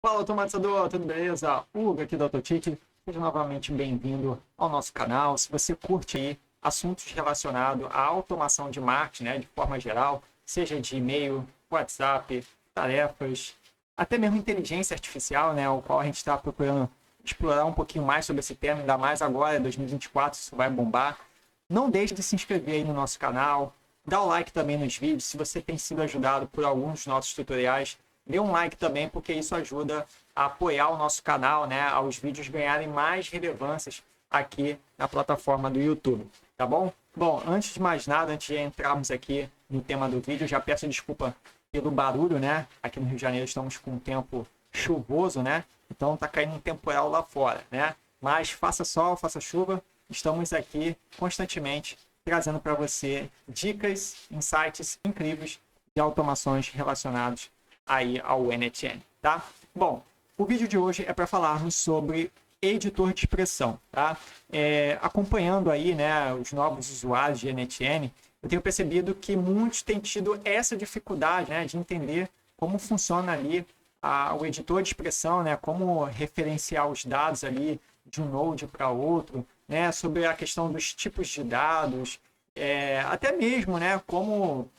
Fala, automatizador, tudo beleza? Hugo aqui do AutoTic. Seja novamente bem-vindo ao nosso canal. Se você curte aí assuntos relacionados à automação de marketing, né, de forma geral, seja de e-mail, WhatsApp, tarefas, até mesmo inteligência artificial, né, o qual a gente está procurando explorar um pouquinho mais sobre esse tema, ainda mais agora, 2024, isso vai bombar. Não deixe de se inscrever aí no nosso canal, dá o like também nos vídeos. Se você tem sido ajudado por alguns dos nossos tutoriais, dê um like também, porque isso ajuda a apoiar o nosso canal, né? Aos vídeos ganharem mais relevâncias aqui na plataforma do YouTube, tá bom? Bom, antes de mais nada, antes de entrarmos aqui no tema do vídeo, já peço desculpa pelo barulho, né? Aqui no Rio de Janeiro estamos com um tempo chuvoso, né? Então tá caindo um temporal lá fora, né? Mas faça sol, faça chuva, estamos aqui constantemente trazendo para você dicas, insights incríveis de automações relacionadas aí ao NetN, tá? Bom, o vídeo de hoje é para falarmos sobre editor de expressão, tá? Acompanhando aí, né, os novos usuários de NetN, eu tenho percebido que muitos têm tido essa dificuldade, né, de entender como funciona ali o editor de expressão, né, como referenciar os dados ali de um node para outro, né, sobre a questão dos tipos de dados, até mesmo, né, como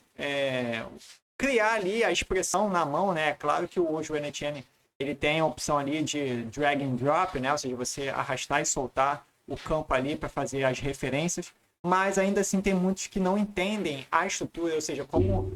criar ali a expressão na mão, né? Claro que hoje o NetN ele tem a opção ali de drag and drop, né? Ou seja, você arrastar e soltar o campo ali para fazer as referências, mas ainda assim tem muitos que não entendem a estrutura, ou seja, como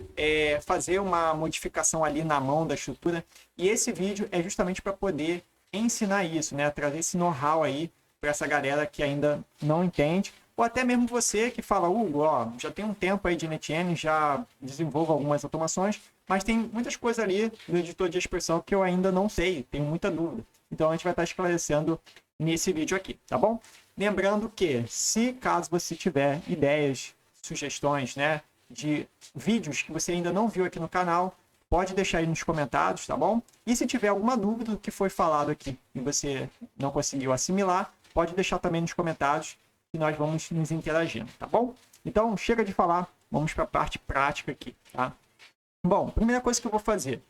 fazer uma modificação ali na mão da estrutura. E esse vídeo é justamente para poder ensinar isso, né? Trazer esse know-how aí para essa galera que ainda não entende, ou até mesmo você que fala, Hugo, ó, já tem um tempo aí de NetN, já desenvolvo algumas automações, mas tem muitas coisas ali do editor de expressão que eu ainda não sei, tenho muita dúvida. Então a gente vai estar esclarecendo nesse vídeo aqui, tá bom? Lembrando que, se caso você tiver ideias, sugestões, né, de vídeos que você ainda não viu aqui no canal, pode deixar aí nos comentários, tá bom? E se tiver alguma dúvida do que foi falado aqui e você não conseguiu assimilar, pode deixar também nos comentários que nós vamos nos interagindo, tá bom? Então, chega de falar, vamos para a parte prática aqui, tá? Bom, primeira coisa que eu vou fazer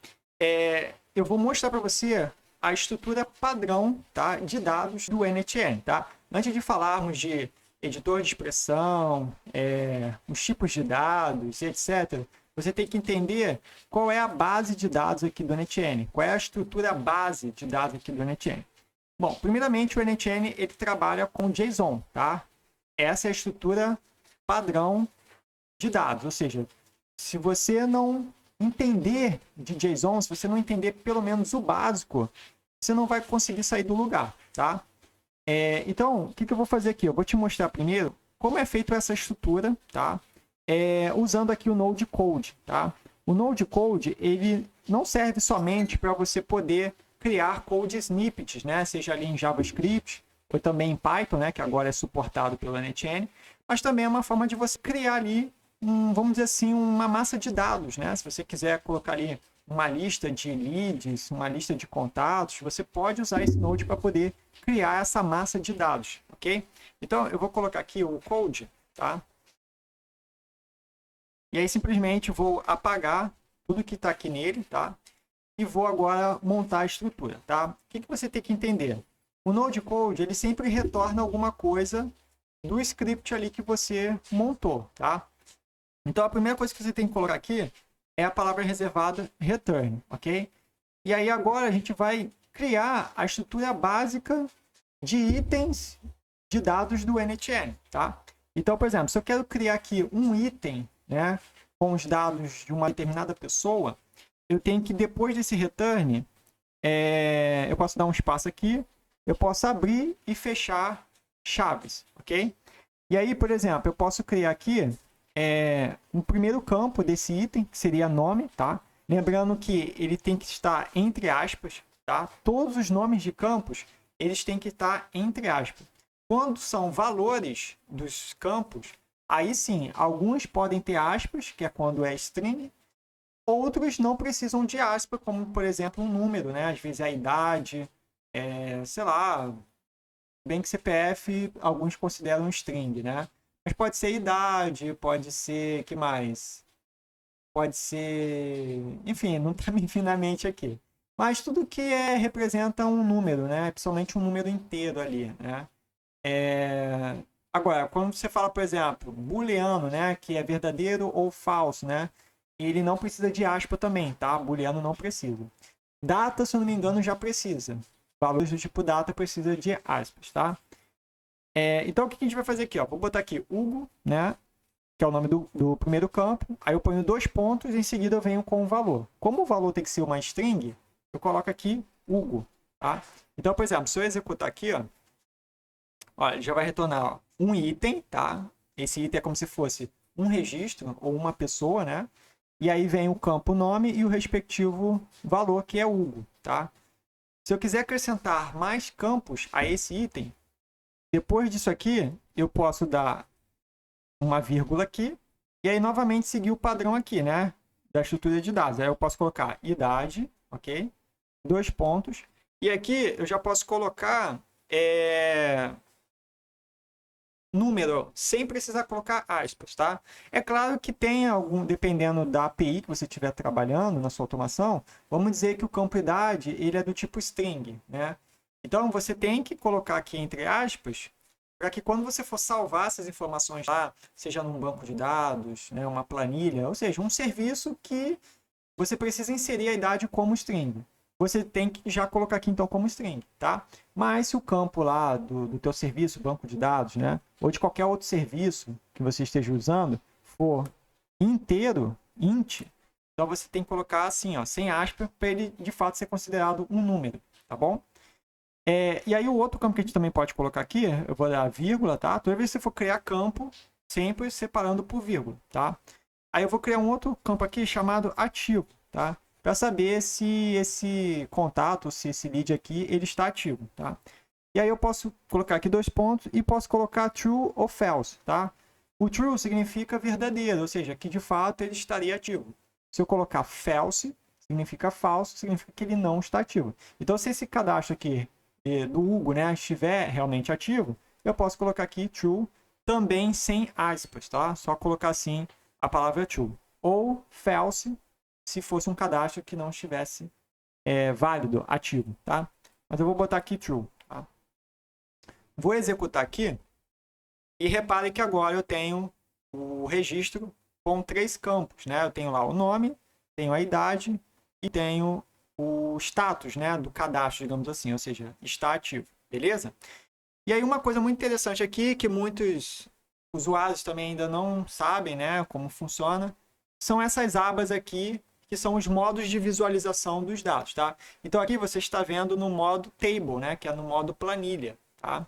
eu vou mostrar para você a estrutura padrão, tá, de dados do NetN, tá? Antes de falarmos de editor de expressão, os tipos de dados, etc., você tem que entender qual é a base de dados aqui do NetN, qual é a estrutura base de dados aqui do NetN. Bom, primeiramente o NetN ele trabalha com JSON, tá? Essa é a estrutura padrão de dados, ou seja, se você não entender de JSON, se você não entender pelo menos o básico, você não vai conseguir sair do lugar, tá? Então, o que eu vou fazer aqui? Eu vou te mostrar primeiro como é feita essa estrutura, tá? Usando aqui o Node Code, tá? O Node Code, ele não serve somente para você poder criar code snippets, né? Seja ali em JavaScript ou também em Python, né? Que agora é suportado pela NetN, mas também é uma forma de você criar ali, vamos dizer assim, uma massa de dados, né? Se você quiser colocar ali uma lista de leads, uma lista de contatos, você pode usar esse Node para poder criar essa massa de dados, ok? Então, eu vou colocar aqui o code, tá? E aí, simplesmente, vou apagar tudo que está aqui nele, tá? E vou agora montar a estrutura, tá? O que você tem que entender? O Node Code, ele sempre retorna alguma coisa do script ali que você montou, tá? Então, a primeira coisa que você tem que colocar aqui é a palavra reservada return, ok? E aí, agora, a gente vai criar a estrutura básica de itens de dados do NetN, tá? Então, por exemplo, se eu quero criar aqui um item, né, com os dados de uma determinada pessoa, eu tenho que, depois desse return, eu posso dar um espaço aqui, eu posso abrir e fechar chaves, ok? E aí, por exemplo, eu posso criar aqui um primeiro campo desse item, que seria nome, tá? Lembrando que ele tem que estar entre aspas, tá? Todos os nomes de campos, eles têm que estar entre aspas. Quando são valores dos campos, aí sim, alguns podem ter aspas, que é quando é string, outros não precisam de aspas, como, por exemplo, um número, né? Às vezes a idade, sei lá, bem que CPF alguns consideram string, né? Mas pode ser idade, pode ser, que mais? Pode ser, enfim, não está me vindo na mente aqui. mas tudo que representa um número, né? Principalmente um número inteiro ali, né? Agora, quando você fala, por exemplo, booleano, né? Que é verdadeiro ou falso, né? Ele não precisa de aspa também, tá? Booleano não precisa. Data, se eu não me engano, já precisa. Valores do tipo data precisa de aspas, tá? Então, o que a gente vai fazer aqui? Ó? Vou botar aqui Hugo, né? Que é o nome do primeiro campo. Aí eu ponho 2 pontos e em seguida eu venho com o valor. Como o valor tem que ser uma string, eu coloco aqui Hugo, tá? Então, por exemplo, se eu executar aqui, ó, ele já vai retornar ó, um item, tá? Esse item é como se fosse um registro ou uma pessoa, né? E aí vem o campo nome e o respectivo valor, que é Hugo, tá? Se eu quiser acrescentar mais campos a esse item, depois disso aqui, eu posso dar uma vírgula aqui, e aí novamente seguir o padrão aqui, né? Da estrutura de dados. Aí eu posso colocar idade, ok? 2 pontos. E aqui eu já posso colocar número, sem precisar colocar aspas, tá? É claro que tem algum, dependendo da API que você estiver trabalhando na sua automação, vamos dizer que o campo idade, ele é do tipo string, né? Então, você tem que colocar aqui entre aspas, para que quando você for salvar essas informações lá, seja num banco de dados, né, uma planilha, ou seja, um serviço que você precisa inserir a idade como string. Você tem que já colocar aqui então como string, tá? Mas se o campo lá do teu serviço, banco de dados, né, ou de qualquer outro serviço que você esteja usando, for inteiro, int, então você tem que colocar assim, ó, sem aspas, para ele de fato ser considerado um número, tá bom? E aí o outro campo que a gente também pode colocar aqui, eu vou dar vírgula, tá? Toda vez que você for criar campo, sempre separando por vírgula, tá? Aí eu vou criar um outro campo aqui chamado ativo, tá? Para saber se esse contato, se esse lead aqui, ele está ativo, tá? E aí eu posso colocar aqui 2 pontos e posso colocar true ou false, tá? O true significa verdadeiro, ou seja, que de fato ele estaria ativo. Se eu colocar false, significa falso, significa que ele não está ativo. Então, se esse cadastro aqui do Hugo, né, estiver realmente ativo, eu posso colocar aqui true, também sem aspas, tá? Só colocar assim a palavra true. Ou false, se fosse um cadastro que não estivesse válido, ativo, tá? Mas eu vou botar aqui true, tá? Vou executar aqui e repare que agora eu tenho o registro com 3 campos, né? Eu tenho lá o nome, tenho a idade e tenho o status, né, do cadastro, digamos assim, ou seja, está ativo, beleza? E aí uma coisa muito interessante aqui, que muitos usuários também ainda não sabem, né, como funciona, são essas abas aqui, que são os modos de visualização dos dados, tá? Então aqui você está vendo no modo table, né, que é no modo planilha, tá?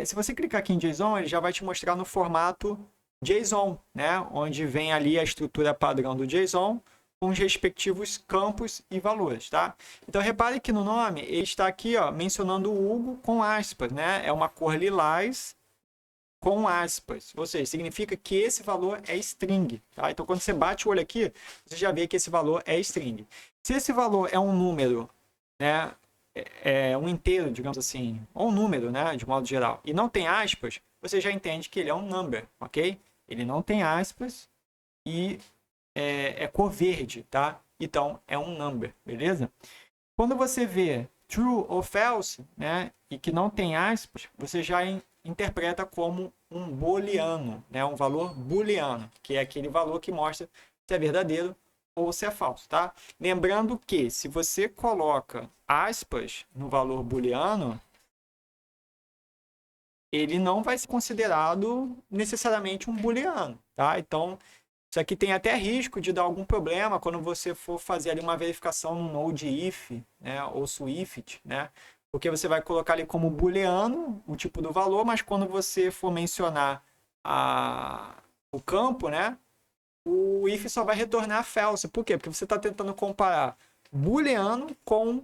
Se você clicar aqui em JSON, ele já vai te mostrar no formato JSON, né, onde vem ali a estrutura padrão do JSON, com os respectivos campos e valores, tá? Então, repare que no nome, ele está aqui, ó, mencionando o Hugo com aspas, né? É uma cor lilás com aspas, ou seja, significa que esse valor é string, tá? Então, quando você bate o olho aqui, você já vê que esse valor é string. Se esse valor é um número, né? É um inteiro, digamos assim, ou um número, né? De modo geral, e não tem aspas, você já entende que ele é um number, ok? Ele não tem aspas e cor verde, tá? Então, é um number, beleza? Quando você vê true ou false, né, e que não tem aspas, você já interpreta como um booleano, né, um valor booleano, que é aquele valor que mostra se é verdadeiro ou se é falso, tá? Lembrando que se você coloca aspas no valor booleano, ele não vai ser considerado necessariamente um booleano, tá? Então, isso aqui tem até risco de dar algum problema quando você for fazer ali uma verificação no Node if, né, ou Swift, né? Porque você vai colocar ali como booleano o tipo do valor, mas quando você for mencionar o campo, né, o if só vai retornar false. Por quê? Porque você está tentando comparar booleano com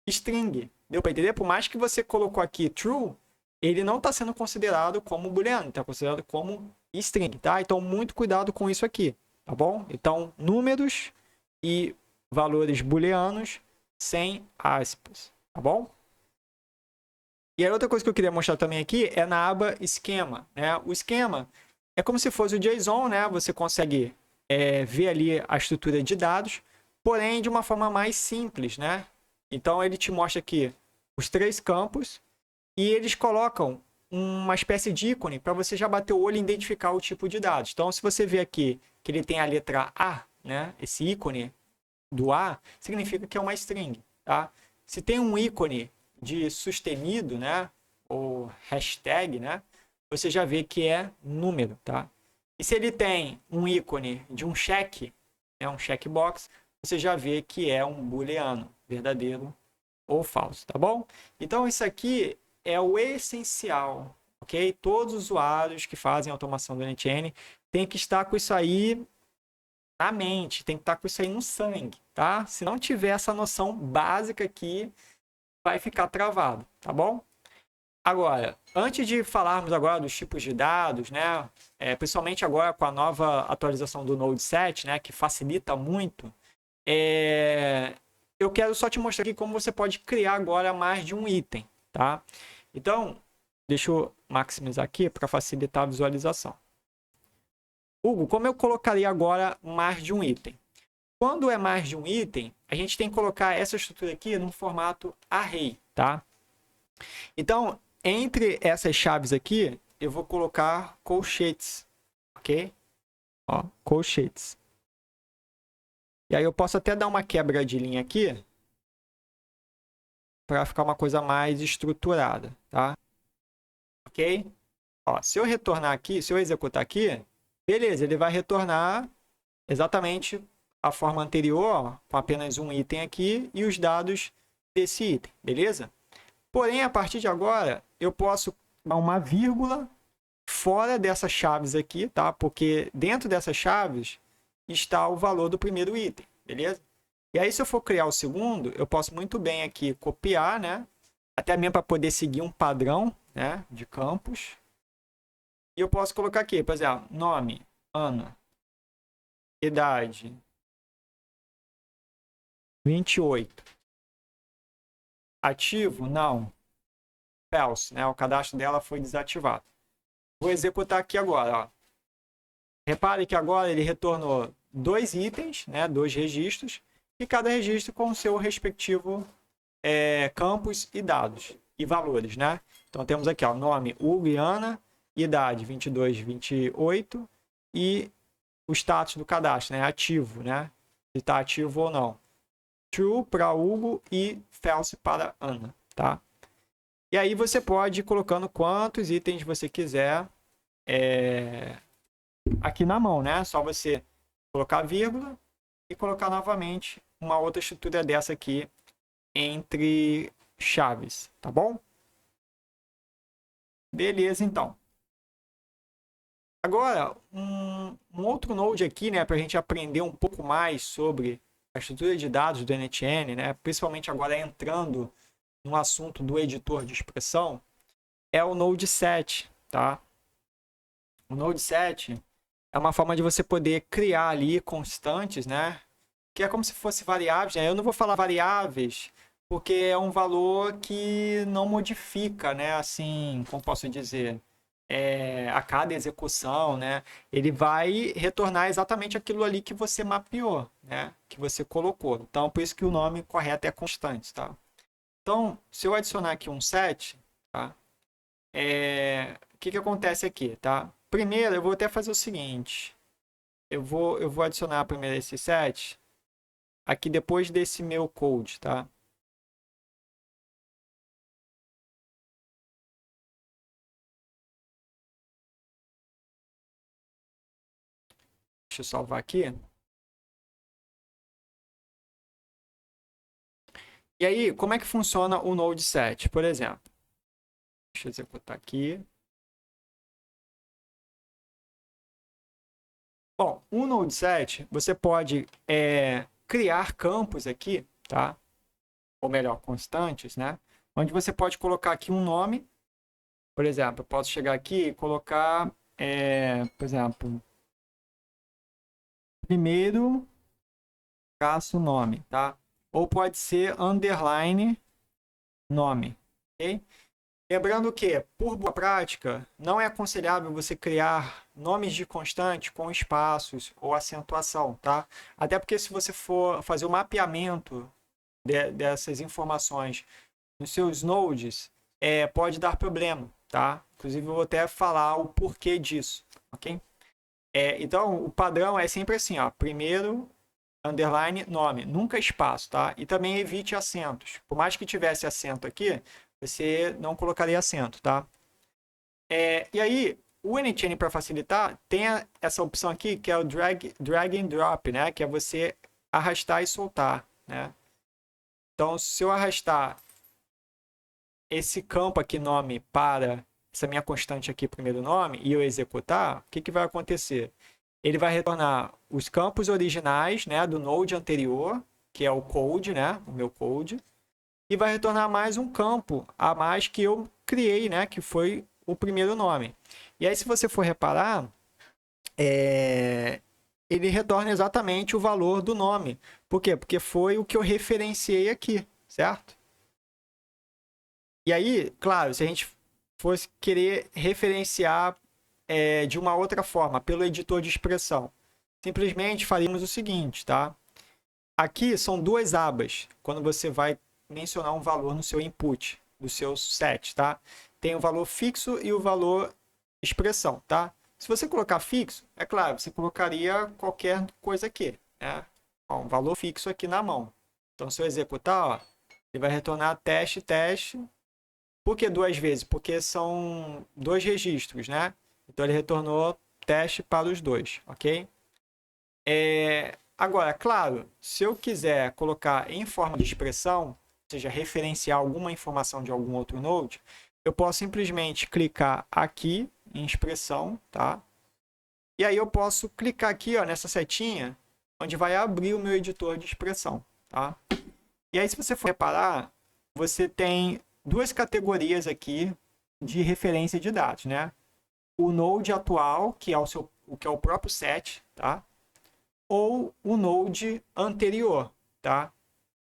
string. Deu para entender? Por mais que você colocou aqui true, ele não está sendo considerado como booleano, está considerado como string, tá? Então, muito cuidado com isso aqui, tá bom? Então, números e valores booleanos sem aspas, tá bom? E a outra coisa que eu queria mostrar também aqui é na aba esquema, né? O esquema é como se fosse o JSON, né? Você consegue ver ali a estrutura de dados, porém de uma forma mais simples, né? Então ele te mostra aqui os 3 campos e eles colocam uma espécie de ícone para você já bater o olho e identificar o tipo de dados. Então, se você vê aqui que ele tem a letra A, né? Esse ícone do A, significa que é uma string, tá? Se tem um ícone de sustenido, né? Ou hashtag, né? Você já vê que é número, tá? E se ele tem um ícone de um check, né? Um checkbox, você já vê que é um booleano, verdadeiro ou falso, tá bom? Então, isso aqui é o essencial, ok? Todos os usuários que fazem automação do NTN têm que estar com isso aí na mente, tem que estar com isso aí no sangue, tá? Se não tiver essa noção básica aqui, vai ficar travado, tá bom? Agora, antes de falarmos agora dos tipos de dados, né? Principalmente agora com a nova atualização do Node 7, né? Que facilita muito, eu quero só te mostrar aqui como você pode criar agora mais de um item, tá? Então, deixa eu maximizar aqui para facilitar a visualização. Hugo, como eu colocaria agora mais de um item? Quando é mais de um item, a gente tem que colocar essa estrutura aqui no formato array, tá? Então, entre essas chaves aqui, eu vou colocar colchetes, ok? Ó, colchetes. E aí eu posso até dar uma quebra de linha aqui para ficar uma coisa mais estruturada, tá? Ok? Ó, se eu retornar aqui, se eu executar aqui, beleza, ele vai retornar exatamente a forma anterior, ó, com apenas um item aqui e os dados desse item, beleza? Porém, a partir de agora, eu posso dar uma vírgula fora dessas chaves aqui, tá? Porque dentro dessas chaves está o valor do primeiro item, beleza? E aí, se eu for criar o segundo, eu posso muito bem aqui copiar, né? Até mesmo para poder seguir um padrão, né? De campos. E eu posso colocar aqui, por exemplo, nome, ano, idade, 28. Ativo? Não. False, né? O cadastro dela foi desativado. Vou executar aqui agora, ó. Repare que agora ele retornou 2 itens, né? 2 registros, e cada registro com o seu respectivo campos e dados e valores, né? Então temos aqui, ó, nome Hugo e Ana, idade 22, 28 e o status do cadastro, né? Ativo, né? Se está ativo ou não. True para Hugo e false para Ana, tá? E aí você pode ir colocando quantos itens você quiser aqui na mão, né? Só você colocar vírgula e colocar novamente uma outra estrutura dessa aqui entre chaves, tá bom? Beleza, então. Agora, um outro Node aqui, né, para a gente aprender um pouco mais sobre a estrutura de dados do NTN, né, principalmente agora entrando no assunto do editor de expressão, é o Node 7, tá? O Node 7 é uma forma de você poder criar ali constantes, né? Que é como se fosse variáveis, né? Eu não vou falar variáveis, porque é um valor que não modifica, né? Assim, como posso dizer, a cada execução, né? Ele vai retornar exatamente aquilo ali que você mapeou, né? Que você colocou. Então, por isso que o nome correto é constante, tá? Então, se eu adicionar aqui um set, tá? O que acontece aqui, tá? Primeiro, eu vou até fazer o seguinte. Eu vou adicionar primeiro esse set aqui depois desse meu code, tá? Deixa eu salvar aqui. E aí, como é que funciona o Node 7, por exemplo? Deixa eu executar aqui. Bom, o Node 7, você pode criar campos aqui, tá? Ou melhor, constantes, né? Onde você pode colocar aqui um nome. Por exemplo, eu posso chegar aqui e colocar, por exemplo, primeiro traço nome, tá? Ou pode ser underline nome, ok? Lembrando que, por boa prática, não é aconselhável você criar nomes de constante com espaços ou acentuação, tá? Até porque se você for fazer o mapeamento dessas informações nos seus nodes, pode dar problema, tá? Inclusive, eu vou até falar o porquê disso, ok? Então, o padrão é sempre assim, ó. Primeiro, underline, nome, nunca espaço, tá? E também evite acentos. Por mais que tivesse acento aqui, você não colocaria acento, tá? E aí, o NTN, para facilitar, tem essa opção aqui, que é o drag and drop, né? Que é você arrastar e soltar, né? Então, se eu arrastar esse campo aqui, nome, para essa minha constante aqui, primeiro nome, e eu executar, o que, que vai acontecer? Ele vai retornar os campos originais, né, do node anterior, que é o code, né, o meu code, e vai retornar mais um campo a mais que eu criei, né, que foi o primeiro nome. E aí, se você for reparar, ele retorna exatamente o valor do nome. Por quê? Porque foi o que eu referenciei aqui, certo? E aí, claro, se a gente fosse querer referenciar de uma outra forma, pelo editor de expressão, simplesmente faríamos o seguinte, tá? Aqui são duas abas, quando você vai mencionar um valor no seu input, do seu set, tá? Tem o valor fixo e o valor expressão, tá? Se você colocar fixo, é claro, você colocaria qualquer coisa aqui, né? Ó, um valor fixo aqui na mão. Então, se eu executar, ó, ele vai retornar teste, teste. Por que duas vezes? Porque são dois registros, né? Então, ele retornou teste para os dois, ok? Agora, claro, se eu quiser colocar em forma de expressão, ou seja, referenciar alguma informação de algum outro node, eu posso simplesmente clicar aqui em expressão, tá? E aí eu posso clicar aqui, ó, nessa setinha, onde vai abrir o meu editor de expressão, tá? E aí, se você for reparar, você tem duas categorias aqui de referência de dados, né? O node atual, que é o próprio set, tá? Ou o node anterior, tá?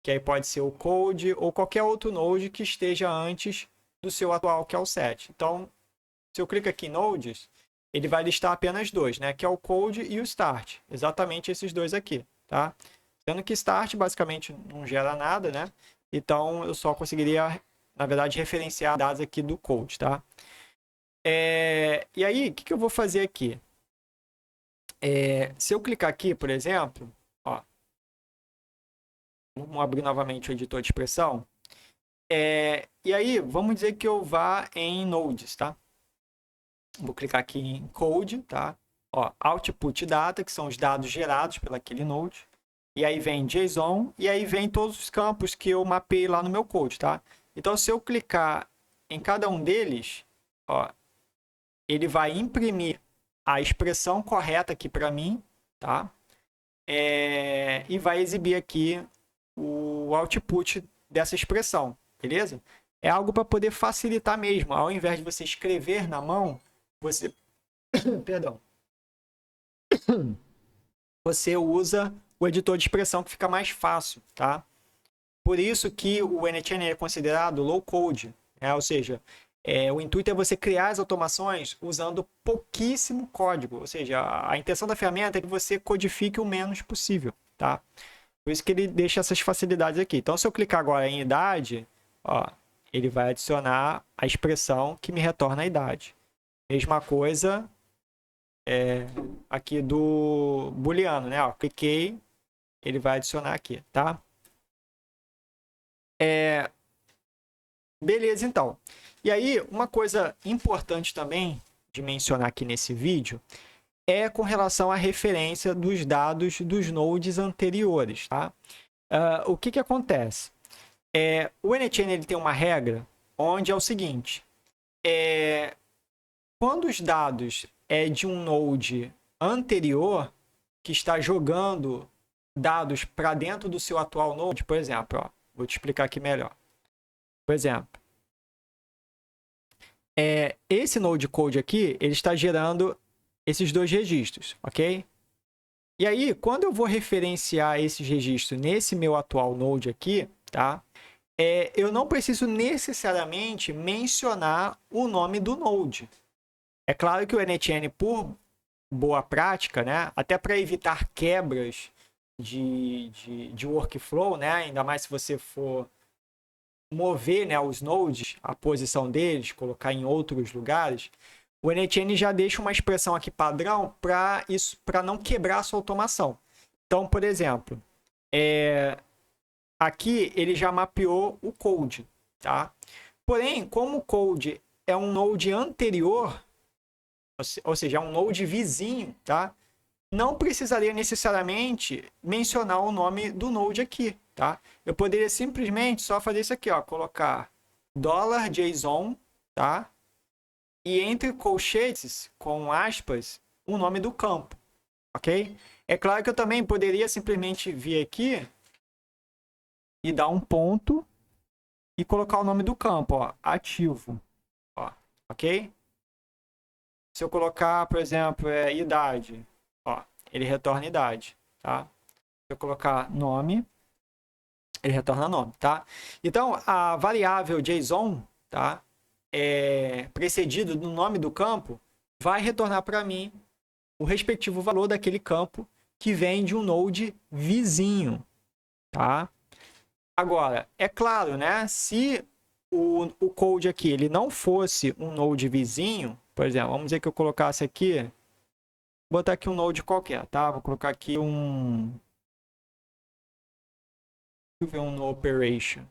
Que aí pode ser o code ou qualquer outro node que esteja antes do seu atual, que é o set. Então, se eu clico aqui em nodes, ele vai listar apenas dois, né? Que é o code e o start. Exatamente esses dois aqui, tá? Sendo que start basicamente não gera nada, né? Então, eu só conseguiria, na verdade, referenciar dados aqui do code, tá? E aí, o que eu vou fazer aqui? Se eu clicar aqui, por exemplo, ó, vamos abrir novamente o editor de expressão. E aí, vamos dizer que eu vá em nodes, tá? Vou clicar aqui em code, tá? Ó, output data, que são os dados gerados pelaquele node. E aí vem JSON, e aí vem todos os campos que eu mapeei lá no meu code, tá? Então, se eu clicar em cada um deles, ó, ele vai imprimir a expressão correta aqui para mim, tá? E vai exibir aqui o output dessa expressão, beleza? É algo para poder facilitar mesmo. Ao invés de você escrever na mão, você... Perdão. Você usa o editor de expressão, que fica mais fácil, tá? Por isso que o NTN é considerado low code, né? Ou seja, o intuito é você criar as automações usando pouquíssimo código, ou seja, a intenção da ferramenta é que você codifique o menos possível, tá? Por isso que ele deixa essas facilidades aqui. Então, se eu clicar agora em idade, ó, ele vai adicionar a expressão que me retorna a idade. Mesma coisa aqui do booleano, né? Ó, cliquei, ele vai adicionar aqui, tá? Beleza, então. E aí, uma coisa importante também de mencionar aqui nesse vídeo é com relação à referência dos dados dos nodes anteriores, tá? O que acontece? O NTN ele tem uma regra onde é o seguinte, quando os dados de um node anterior que está jogando dados para dentro do seu atual node, por exemplo, ó, vou te explicar aqui melhor. Por exemplo, esse node code aqui, ele está gerando esses dois registros, ok? E aí, quando eu vou referenciar esses registros nesse meu atual node aqui, tá? eu não preciso necessariamente mencionar o nome do node. É claro que o NetN, por boa prática, né, até para evitar quebras de workflow, né, ainda mais se você for mover, né, os nodes, a posição deles, colocar em outros lugares, o NetN já deixa uma expressão aqui padrão para isso, para não quebrar a sua automação. Então, por exemplo, aqui ele já mapeou o code, tá? Porém, como o code é um node anterior, ou seja, é um node vizinho, tá? Não precisaria necessariamente mencionar o nome do node aqui, tá? Eu poderia simplesmente só fazer isso aqui, ó, colocar $JSON, tá? E entre colchetes, com aspas, o nome do campo, ok? É claro que eu também poderia simplesmente vir aqui e dar um ponto e colocar o nome do campo, ó, ativo, ó, ok? Se eu colocar, por exemplo, idade, ó, ele retorna idade, tá? Se eu colocar nome, ele retorna nome, tá? Então, a variável JSON, tá? Precedido do nome do campo, vai retornar para mim o respectivo valor daquele campo que vem de um node vizinho, tá? Agora, é claro, né? Se o code aqui ele não fosse um node vizinho, por exemplo, vamos dizer que eu colocasse aqui, vou botar aqui um node qualquer, tá? Vou colocar aqui deixa eu ver um no operation.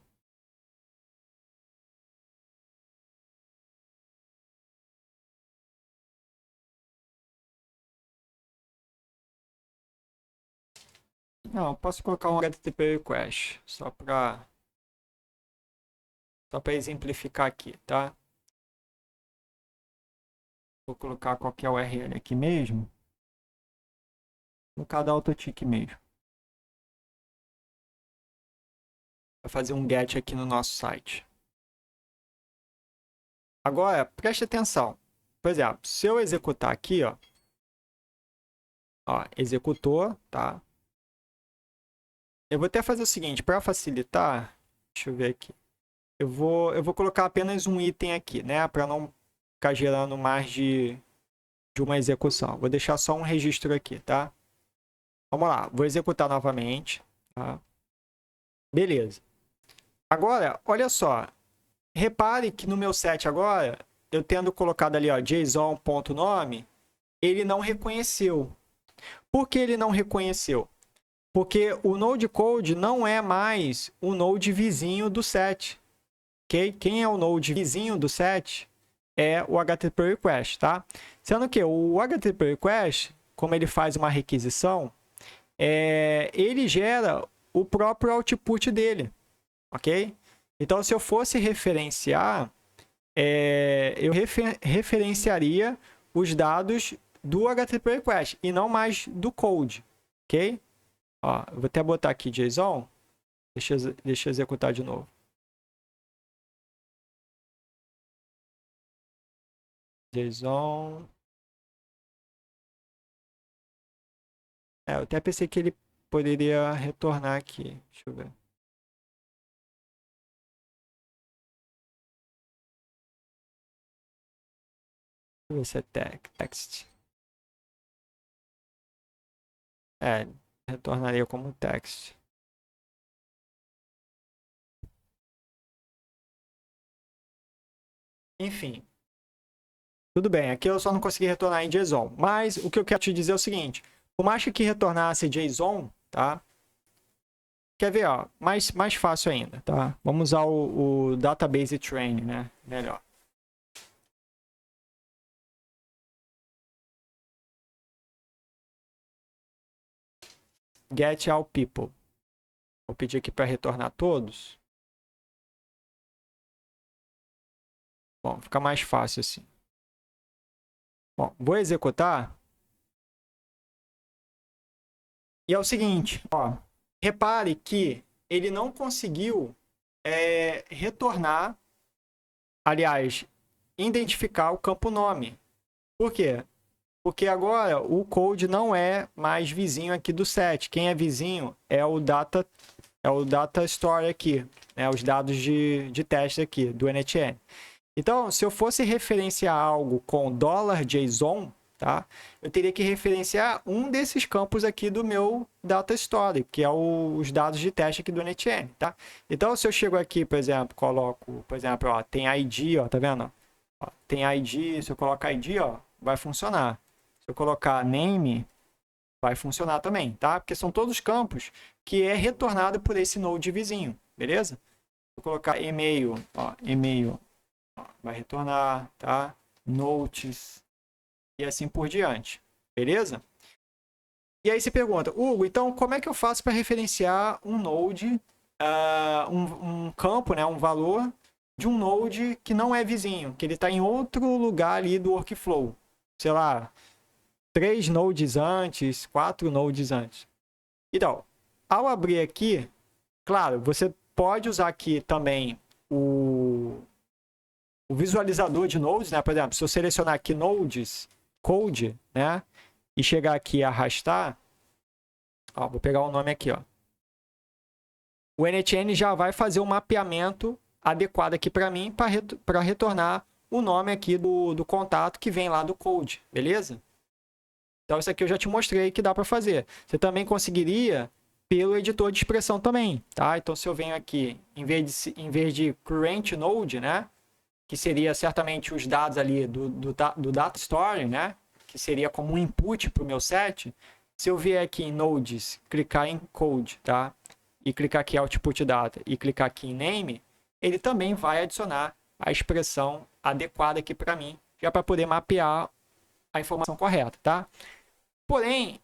Não, posso colocar um HTTP request, só para exemplificar aqui, tá? Vou colocar qualquer URL aqui mesmo. No cada autotick mesmo. Vai fazer um get aqui no nosso site. Agora, preste atenção. Por exemplo, se eu executar aqui, ó, executou, tá? Eu vou até fazer o seguinte, para facilitar, deixa eu ver aqui. Eu vou colocar apenas um item aqui, né? Para não ficar gerando mais de uma execução. Vou deixar só um registro aqui, tá? Vamos lá, vou executar novamente, tá? Beleza. Agora, olha só. Repare que no meu set agora, eu tendo colocado ali, ó, JSON.nome, ele não reconheceu. Por que ele não reconheceu? Porque o node code não é mais o node vizinho do set. Okay? Quem é o node vizinho do set é o HTTP request, tá? Sendo que o HTTP request, como ele faz uma requisição, ele gera o próprio output dele, ok? Então, se eu fosse referenciar, eu referenciaria os dados do HTTP request e não mais do code, ok? Ó, eu vou até botar aqui JSON. Deixa eu executar de novo. JSON. Eu até pensei que ele poderia retornar aqui. Deixa eu ver. Deixa eu ver se é text. Retornaria como text. Enfim. Tudo bem, aqui eu só não consegui retornar em JSON. Mas o que eu quero te dizer é o seguinte. Por mais que retornasse JSON, tá? Quer ver, ó, mais fácil ainda, tá? Vamos usar o database training, né? Melhor. Get all people. Vou pedir aqui para retornar todos. Bom, fica mais fácil assim. Bom, vou executar. E é o seguinte, ó. Repare que ele não conseguiu retornar, aliás, identificar o campo nome. Por quê? Porque agora o code não é mais vizinho aqui do set. Quem é vizinho é o data É o data store aqui, né? Os dados de teste aqui do NetN. Então, se eu fosse referenciar algo com $JSON, tá? Eu teria que referenciar um desses campos aqui do meu data store, que é os dados de teste aqui do NetN, tá? Então, se eu chego aqui, por exemplo, coloco, por exemplo, ó, tem ID, ó, tá vendo? Ó, tem ID, se eu colocar ID, ó, vai funcionar. Se eu colocar name, vai funcionar também, tá? Porque são todos campos que é retornado por esse node vizinho, beleza? Se eu colocar e-mail, ó, e-mail, ó, vai retornar, tá? Notes e assim por diante, beleza? E aí você pergunta, Hugo, então como é que eu faço para referenciar um node, um campo, né, um valor de um node que não é vizinho, que ele está em outro lugar ali do workflow, sei lá, 3 nodes antes, 4 nodes antes. Então, ao abrir aqui, claro, você pode usar aqui também o visualizador de nodes, né? Por exemplo, se eu selecionar aqui nodes, code, né? E chegar aqui e arrastar, ó, vou pegar o nome aqui, ó. O NetN já vai fazer um mapeamento adequado aqui para mim para retornar o nome aqui do contato que vem lá do code, beleza? Então, isso aqui eu já te mostrei que dá para fazer. Você também conseguiria pelo editor de expressão também, tá? Então, se eu venho aqui, em vez de current node, né? Que seria certamente os dados ali do data store, né? Que seria como um input para o meu set. Se eu vier aqui em nodes, clicar em code, tá? E clicar aqui em output data e clicar aqui em name, ele também vai adicionar a expressão adequada aqui para mim, já para poder mapear a informação correta, tá? Porém,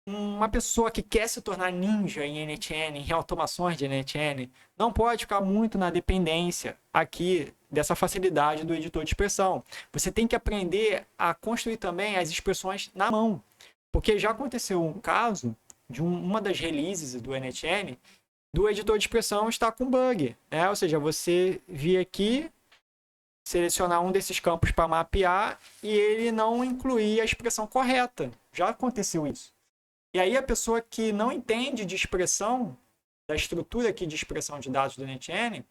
uma pessoa que quer se tornar ninja em NetN, em automações de NetN, não pode ficar muito na dependência aqui dessa facilidade do editor de expressão. Você tem que aprender a construir também as expressões na mão. Porque já aconteceu um caso de uma das releases do NetN, do editor de expressão estar com bug, né? Ou seja, você vir aqui, selecionar um desses campos para mapear e ele não incluir a expressão correta. Já aconteceu isso. E aí a pessoa que não entende de expressão, da estrutura aqui de expressão de dados do NetN,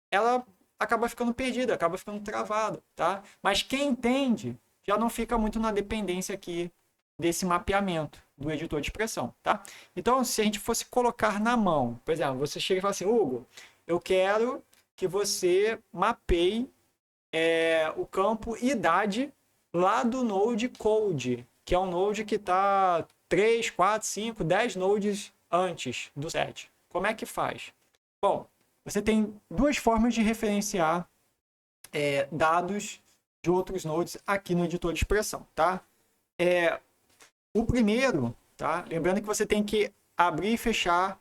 ela acaba ficando perdida, acaba ficando travada, tá? Mas quem entende já não fica muito na dependência aqui desse mapeamento do editor de expressão, tá? Então, se a gente fosse colocar na mão, por exemplo, você chega e fala assim, Hugo, eu quero que você mapeie o campo idade lá do node code, que é um node que está 3, 4, 5, 10 nodes antes do set. Como é que faz? Bom, você tem duas formas de referenciar dados de outros nodes aqui no editor de expressão, tá? O primeiro, tá? Lembrando que você tem que abrir e fechar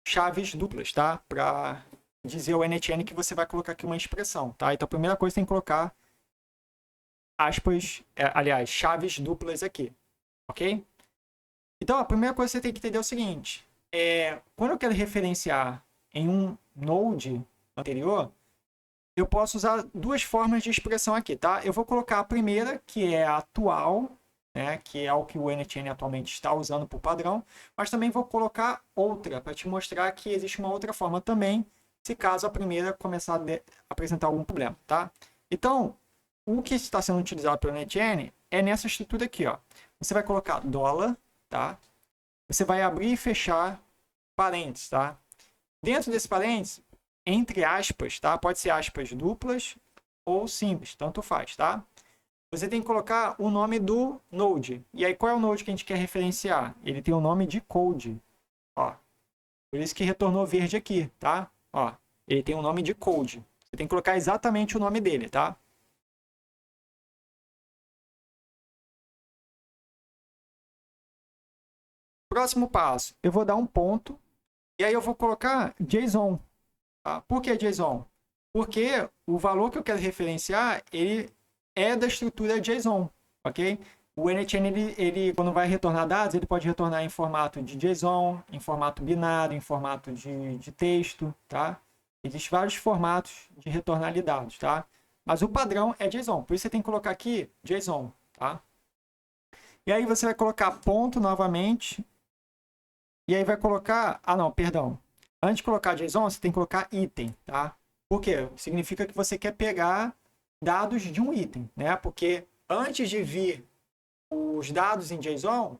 chaves duplas, tá? Para dizer ao NetN que você vai colocar aqui uma expressão, tá? Então, a primeira coisa tem que colocar aspas, aliás, chaves duplas aqui, ok? Então, a primeira coisa que você tem que entender é o seguinte, quando eu quero referenciar em um node anterior, eu posso usar duas formas de expressão aqui, tá? Eu vou colocar a primeira, que é a atual, né, que é o que o NetN atualmente está usando por padrão, mas também vou colocar outra, para te mostrar que existe uma outra forma também, se caso a primeira começar a apresentar algum problema, tá? Então, o que está sendo utilizado pelo NetN é nessa estrutura aqui, ó. Você vai colocar $, tá? Você vai abrir e fechar parênteses, tá? Dentro desse parênteses, entre aspas, tá? Pode ser aspas duplas ou simples, tanto faz, tá? Você tem que colocar o nome do node. E aí, qual é o node que a gente quer referenciar? Ele tem o nome de code, ó. Por isso que retornou verde aqui, tá? Ó, ele tem o nome de code. Você tem que colocar exatamente o nome dele, tá? Próximo passo, eu vou dar um ponto e aí eu vou colocar JSON. Tá? Por que JSON? Porque o valor que eu quero referenciar, ele é da estrutura JSON, ok? O NetN, ele quando vai retornar dados, ele pode retornar em formato de JSON, em formato binário, em formato de texto, tá? Existem vários formatos de retornar ali dados, tá? Mas o padrão é JSON, por isso você tem que colocar aqui JSON, tá? E aí você vai colocar ponto novamente, e aí vai colocar... Ah, não, perdão. Antes de colocar JSON, você tem que colocar item, tá? Por quê? Significa que você quer pegar dados de um item, né? Porque antes de vir os dados em JSON,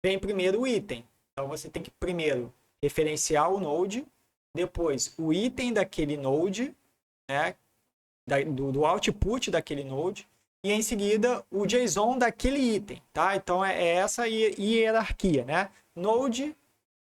vem primeiro o item. Então, você tem que primeiro referenciar o node, depois o item daquele node, né? Do output daquele node, e em seguida o JSON daquele item, tá? Então, é essa hierarquia, né? Node,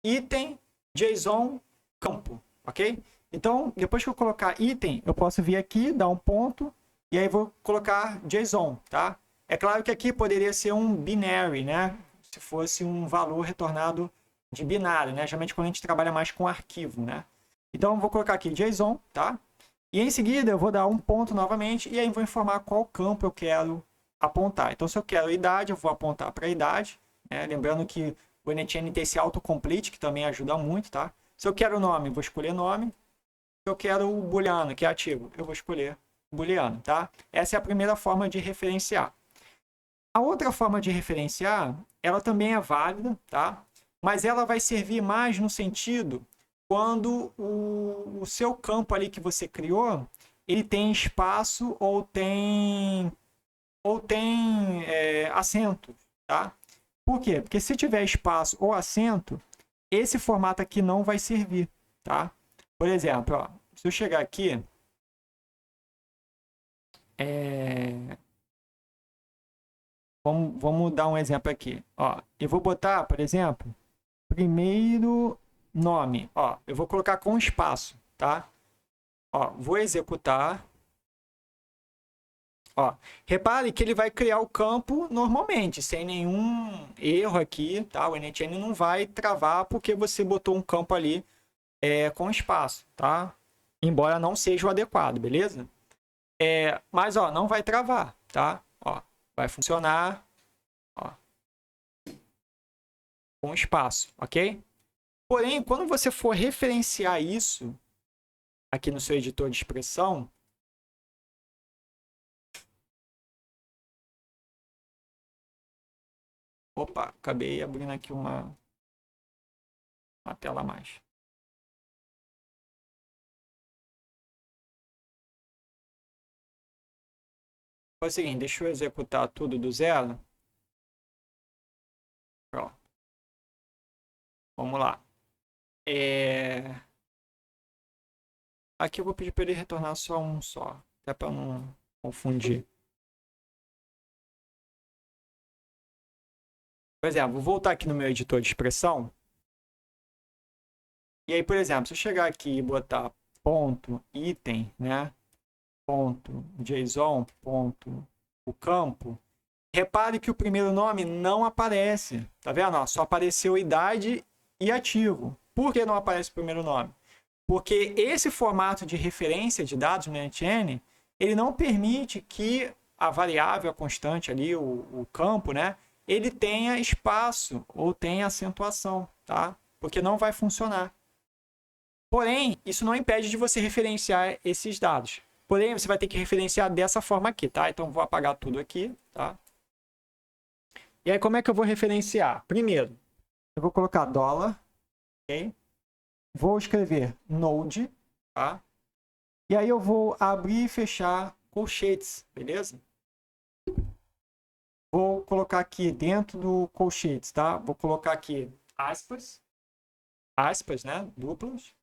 item, JSON, campo, ok? Então, depois que eu colocar item, eu posso vir aqui, dar um ponto, e aí vou colocar JSON, tá? É claro que aqui poderia ser um binary, né? Se fosse um valor retornado de binário, né? Geralmente quando a gente trabalha mais com arquivo, né? Então, eu vou colocar aqui JSON, tá? E em seguida, eu vou dar um ponto novamente, e aí vou informar qual campo eu quero apontar. Então, se eu quero idade, eu vou apontar para a idade, né? Lembrando que o NetN tem esse autocomplete, que também ajuda muito, tá? Se eu quero nome, vou escolher nome. Se eu quero o booleano, que é ativo, eu vou escolher booleano, tá? Essa é a primeira forma de referenciar. A outra forma de referenciar, ela também é válida, tá? Mas ela vai servir mais no sentido quando o seu campo ali que você criou, ele tem espaço ou tem acento, tá? Por quê? Porque se tiver espaço ou acento, esse formato aqui não vai servir, tá? Por exemplo, ó, se eu chegar aqui, vamos dar um exemplo aqui. Ó, eu vou botar, por exemplo, primeiro nome. Ó, eu vou colocar com espaço, tá? Ó, vou executar. Ó, repare que ele vai criar o campo normalmente, sem nenhum erro aqui, tá? O NetN não vai travar porque você botou um campo ali com espaço, tá? Embora não seja o adequado, beleza? Mas, ó, não vai travar, tá? Ó, vai funcionar, ó, com espaço, ok? Porém, quando você for referenciar isso aqui no seu editor de expressão, opa, acabei abrindo aqui uma tela a mais. É o seguinte, deixa eu executar tudo do zero. Pronto. Vamos lá. Aqui eu vou pedir para ele retornar só um só, até para não confundir. Por exemplo, vou voltar aqui no meu editor de expressão. E aí, por exemplo, se eu chegar aqui e botar ponto item, né? Ponto JSON, ponto o campo, repare que o primeiro nome não aparece. Tá vendo? Ó, só apareceu idade e ativo. Por que não aparece o primeiro nome? Porque esse formato de referência de dados no NetN, ele não permite que a variável, a constante ali, o campo, né? Ele tenha espaço ou tenha acentuação, tá? Porque não vai funcionar. Porém, isso não impede de você referenciar esses dados. Porém, você vai ter que referenciar dessa forma aqui, tá? Então, vou apagar tudo aqui, tá? E aí, como é que eu vou referenciar? Primeiro, eu vou colocar dólar, ok? Vou escrever node, tá? E aí eu vou abrir e fechar colchetes, beleza? Vou colocar aqui dentro do colchetes, tá? Vou colocar aqui aspas, né? Duplas.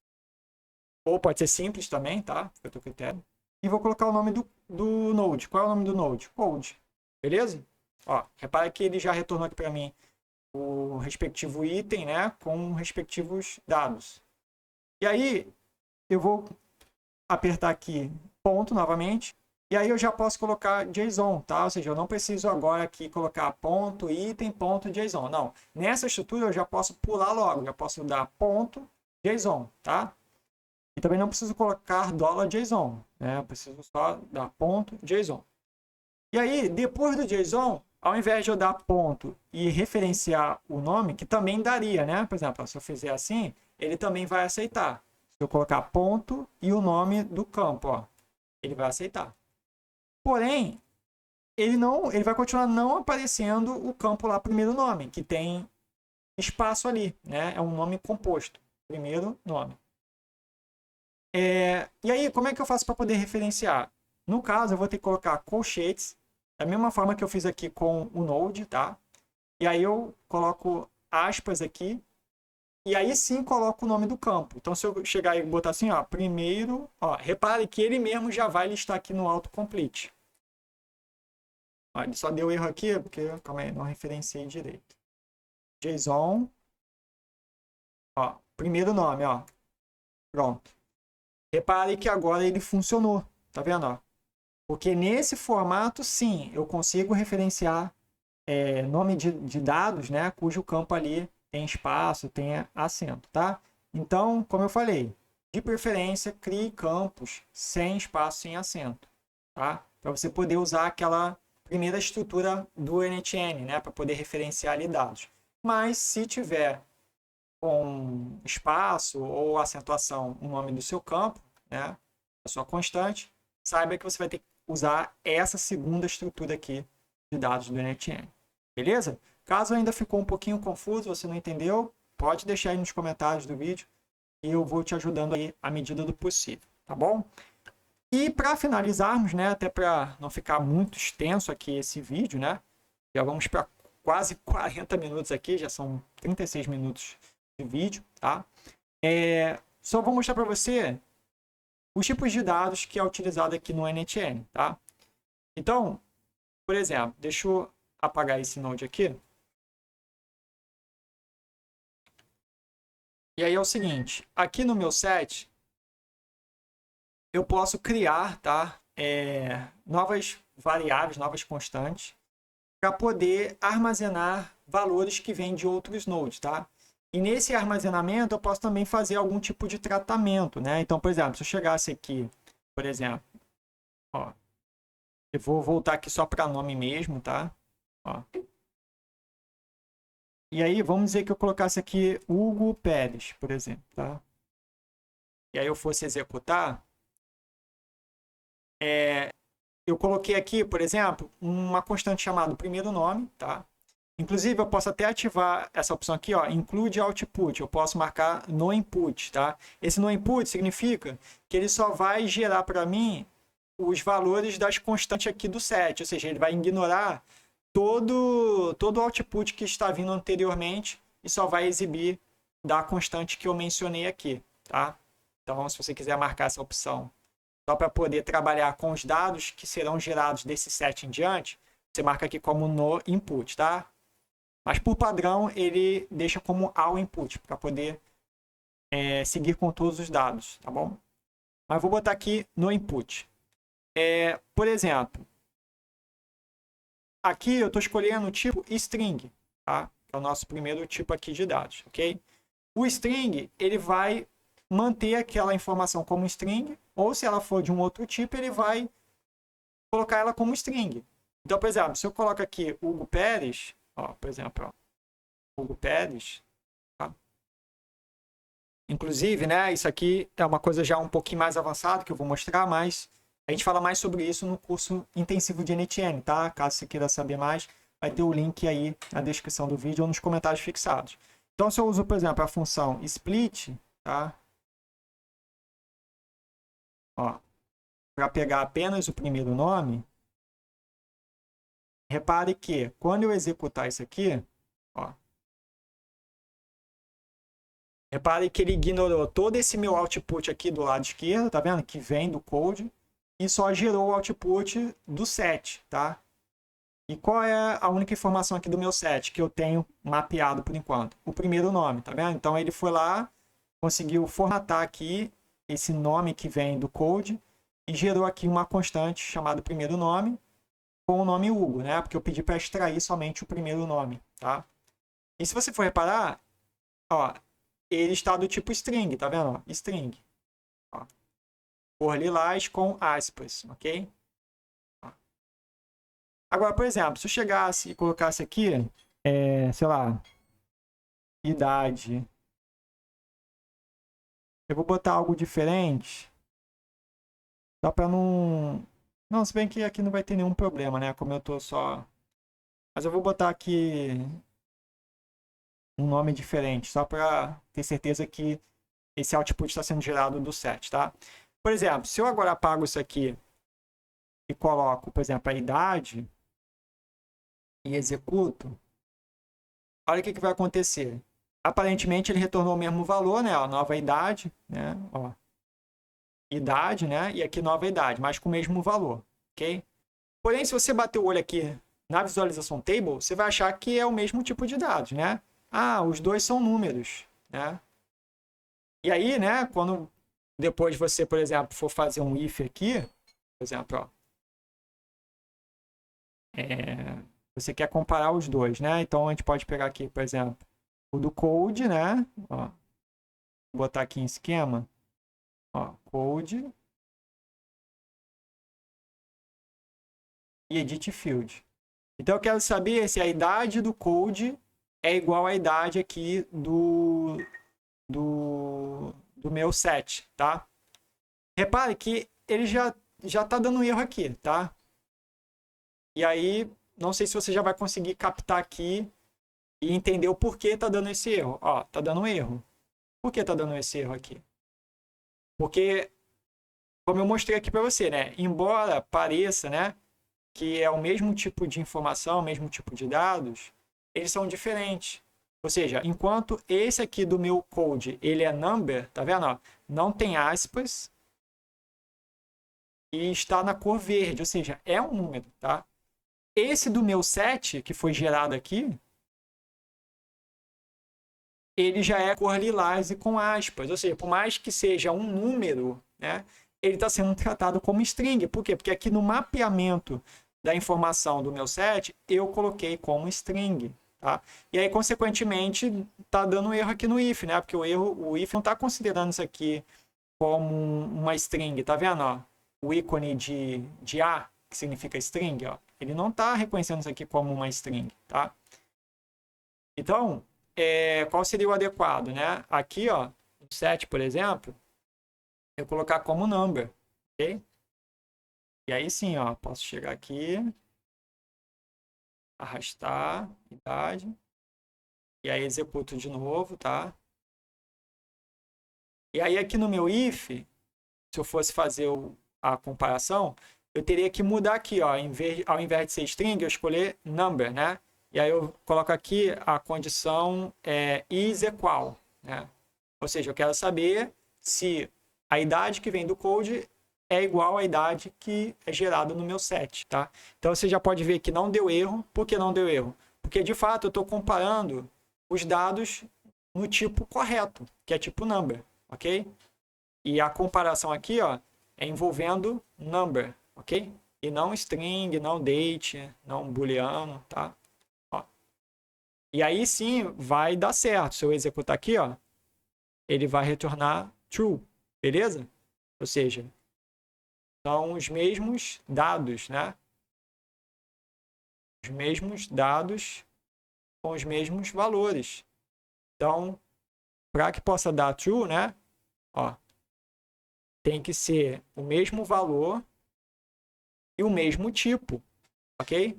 Ou pode ser simples também, tá? Fica a teu critério. E vou colocar o nome do node. Qual é o nome do node? Code. Beleza? Ó, repara que ele já retornou aqui para mim o respectivo item, né? Com respectivos dados. E aí, eu vou apertar aqui ponto novamente. E aí eu já posso colocar JSON, tá? Ou seja, eu não preciso agora aqui colocar ponto, item, ponto, JSON. Não. Nessa estrutura eu já posso pular logo. Já posso dar ponto, JSON, tá? E também não preciso colocar $JSON, né? Eu preciso só dar ponto, JSON. E aí, depois do JSON, ao invés de eu dar ponto e referenciar o nome, que também daria, né? Por exemplo, se eu fizer assim, ele também vai aceitar. Se eu colocar ponto e o nome do campo, ó, ele vai aceitar. Porém, ele vai continuar não aparecendo o campo lá, primeiro nome, que tem espaço ali, né? É um nome composto, primeiro nome. E aí, como é que eu faço para poder referenciar? No caso, eu vou ter que colocar colchetes, da mesma forma que eu fiz aqui com o Node, tá? E aí eu coloco aspas aqui, e aí sim coloco o nome do campo. Então, se eu chegar e botar assim, ó, primeiro, ó, repare que ele mesmo já vai listar aqui no autocomplete. Ó, ele só deu erro aqui, porque, calma aí, não referenciei direito. JSON, ó, primeiro nome, ó, pronto. Repare que agora ele funcionou, tá vendo, ó? Porque nesse formato, sim, eu consigo referenciar nome de dados, né, cujo campo ali tem espaço, tem acento, tá? Então, como eu falei, de preferência, crie campos sem espaço, sem acento, tá? Para você poder usar aquela primeira estrutura do NTN, né, para poder referenciar ali dados. Mas se tiver com espaço ou acentuação o nome do seu campo, né, a sua constante, saiba que você vai ter que usar essa segunda estrutura aqui de dados do NTN. Beleza? Caso ainda ficou um pouquinho confuso, você não entendeu, pode deixar aí nos comentários do vídeo e eu vou te ajudando aí à medida do possível, tá bom? E para finalizarmos, né, até para não ficar muito extenso aqui esse vídeo, né, já vamos para quase 40 minutos aqui, já são 36 minutos de vídeo, tá? Só vou mostrar para você os tipos de dados que é utilizado aqui no NTN, tá? Então, por exemplo, deixa eu apagar esse node aqui. E aí é o seguinte, aqui no meu set, eu posso criar, tá? Novas variáveis, novas constantes, para poder armazenar valores que vêm de outros nodes, tá? E nesse armazenamento eu posso também fazer algum tipo de tratamento, né? Então, por exemplo, se eu chegasse aqui, por exemplo, ó, eu vou voltar aqui só para nome mesmo, tá? Ó. E aí, vamos dizer que eu colocasse aqui Hugo Pérez, por exemplo, tá? E aí eu fosse executar, eu coloquei aqui, por exemplo, uma constante chamada primeiro nome, tá? Inclusive, eu posso até ativar essa opção aqui, ó, include output. Eu posso marcar no input, tá? Esse no input significa que ele só vai gerar para mim os valores das constantes aqui do set, ou seja, ele vai ignorar todo o output que está vindo anteriormente e só vai exibir da constante que eu mencionei aqui, tá? Então, se você quiser marcar essa opção só para poder trabalhar com os dados que serão gerados desse set em diante, você marca aqui como no input, tá? Mas por padrão ele deixa como ao input para poder seguir com todos os dados, tá bom? Mas vou botar aqui no input. Por exemplo, aqui eu estou escolhendo o tipo string, tá? Que é o nosso primeiro tipo aqui de dados, ok? O string ele vai manter aquela informação como string, ou se ela for de um outro tipo, ele vai colocar ela como string. Então, por exemplo, se eu coloco aqui Hugo Pérez, ó, por exemplo, ó, Hugo Pérez, tá? Inclusive, né, isso aqui é uma coisa já um pouquinho mais avançada que eu vou mostrar, mas a gente fala mais sobre isso no curso intensivo de NTN, tá? Caso você queira saber mais, vai ter o link aí na descrição do vídeo ou nos comentários fixados. Então, se eu uso, por exemplo, a função split, tá? Ó, para pegar apenas o primeiro nome, repare que quando eu executar isso aqui, ó, repare que ele ignorou todo esse meu output aqui do lado esquerdo, tá vendo? Que vem do code, e só gerou o output do set, tá? E qual é a única informação aqui do meu set que eu tenho mapeado por enquanto? O primeiro nome, tá vendo? Então ele foi lá, conseguiu formatar aqui esse nome que vem do code e gerou aqui uma constante chamada primeiro nome com o nome Hugo, né? Porque eu pedi para extrair somente o primeiro nome, tá? E se você for reparar, ó, ele está do tipo string, tá vendo? Ó, string. Ó. Por lilás com aspas, ok? Ó. Agora, por exemplo, se eu chegasse e colocasse aqui, sei lá, idade. Eu vou botar algo diferente, só para não... Não, se bem que aqui não vai ter nenhum problema, né? Como eu tô só... Mas eu vou botar aqui um nome diferente, só para ter certeza que esse output está sendo gerado do set, tá? Por exemplo, se eu agora apago isso aqui e coloco, por exemplo, a idade e executo, olha o que vai acontecer. Aparentemente ele retornou o mesmo valor, né? Ó, nova idade, né? Ó, idade, né? E aqui nova idade, mas com o mesmo valor, ok? Porém, se você bater o olho aqui na visualização table, você vai achar que é o mesmo tipo de dados, né? Ah, os dois são números, né? E aí, né, quando depois você, por exemplo, for fazer um if aqui, por exemplo, ó, você quer comparar os dois, né? Então a gente pode pegar aqui, por exemplo, o do code, né? Ó, vou botar aqui em esquema, ó, code e edit field. Então eu quero saber se a idade do code é igual à idade aqui do meu set, tá? Repare que ele já tá dando erro aqui, tá? E aí, não sei se você já vai conseguir captar aqui e entender o porquê tá dando esse erro. Ó, tá dando um erro. Por que tá dando esse erro aqui? Porque, como eu mostrei aqui para você, né? Embora pareça, né, que é o mesmo tipo de informação, o mesmo tipo de dados, eles são diferentes. Ou seja, enquanto esse aqui do meu code, ele é number, tá vendo? Ó, não tem aspas e está na cor verde, ou seja, é um número, tá? Esse do meu set, que foi gerado aqui, ele já é cor lilás e com aspas. Ou seja, por mais que seja um número, né, ele está sendo tratado como string. Por quê? Porque aqui no mapeamento da informação do meu set, eu coloquei como string. Tá? E aí, consequentemente, está dando erro aqui no if, né? Porque o if não está considerando isso aqui como uma string. Tá vendo? Ó? O ícone de A, que significa string, ó, ele não está reconhecendo isso aqui como uma string. Tá? Então, qual seria o adequado, né? Aqui, ó, no set, por exemplo, eu colocar como number, ok? E aí sim, ó, posso chegar aqui, arrastar, idade, e aí executo de novo, tá? E aí aqui no meu if, se eu fosse fazer a comparação, eu teria que mudar aqui, ó, ao invés de ser string, eu escolher number, né? E aí eu coloco aqui a condição is equal, né? Ou seja, eu quero saber se a idade que vem do code é igual à idade que é gerada no meu set, tá? Então você já pode ver que não deu erro. Por que não deu erro? Porque de fato eu estou comparando os dados no tipo correto, que é tipo number, ok? E a comparação aqui, ó, é envolvendo number, ok? E não string, não date, não booleano, tá? Ó. E aí sim vai dar certo. Se eu executar aqui, ó, ele vai retornar true, beleza? Ou seja, são os mesmos dados, né? Os mesmos dados com os mesmos valores. Então, para que possa dar true, né? Ó, tem que ser o mesmo valor e o mesmo tipo, ok?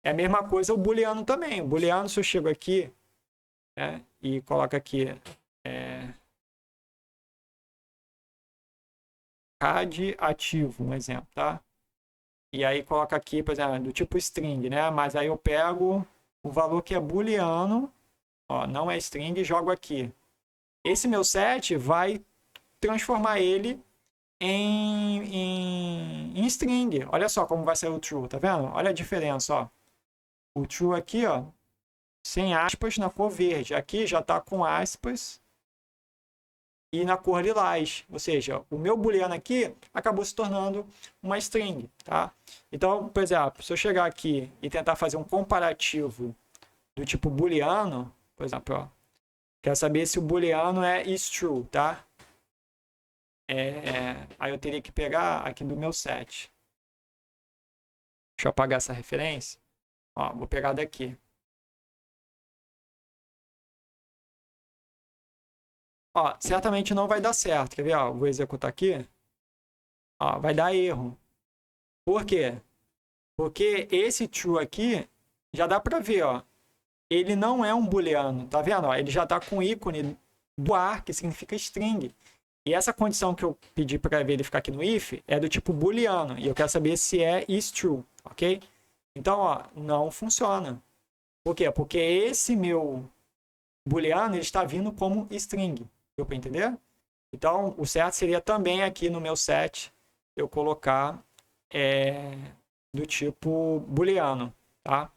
É a mesma coisa o booleano também. O booleano, se eu chego aqui, né, e coloco aqui CAD ativo, um exemplo, tá? E aí coloca aqui, por exemplo, do tipo string, né? Mas aí eu pego o valor que é booleano, ó, não é string, e jogo aqui. Esse meu set vai transformar ele em string. Olha só como vai ser o true, tá vendo? Olha a diferença, ó. O true aqui, ó, sem aspas na cor verde. Aqui já tá com aspas e na cor lilás. Ou seja, o meu booleano aqui acabou se tornando uma string, tá? Então, por exemplo, se eu chegar aqui e tentar fazer um comparativo do tipo booleano, por exemplo, ó, quero saber se o booleano é is true, tá? Aí eu teria que pegar aqui do meu set. Deixa eu apagar essa referência. Ó, vou pegar daqui. Ó, certamente não vai dar certo. Quer ver? Ó, vou executar aqui. Ó, vai dar erro. Por quê? Porque esse true aqui, já dá para ver, ó. Ele não é um booleano, tá vendo? Ó, ele já tá com ícone do ar, que significa string. E essa condição que eu pedi para verificar aqui no if é do tipo booleano. E eu quero saber se é is true, ok? Então, ó, não funciona. Por quê? Porque esse meu booleano ele está vindo como string. Deu para entender? Então, o certo seria também aqui no meu set eu colocar do tipo booleano, tá?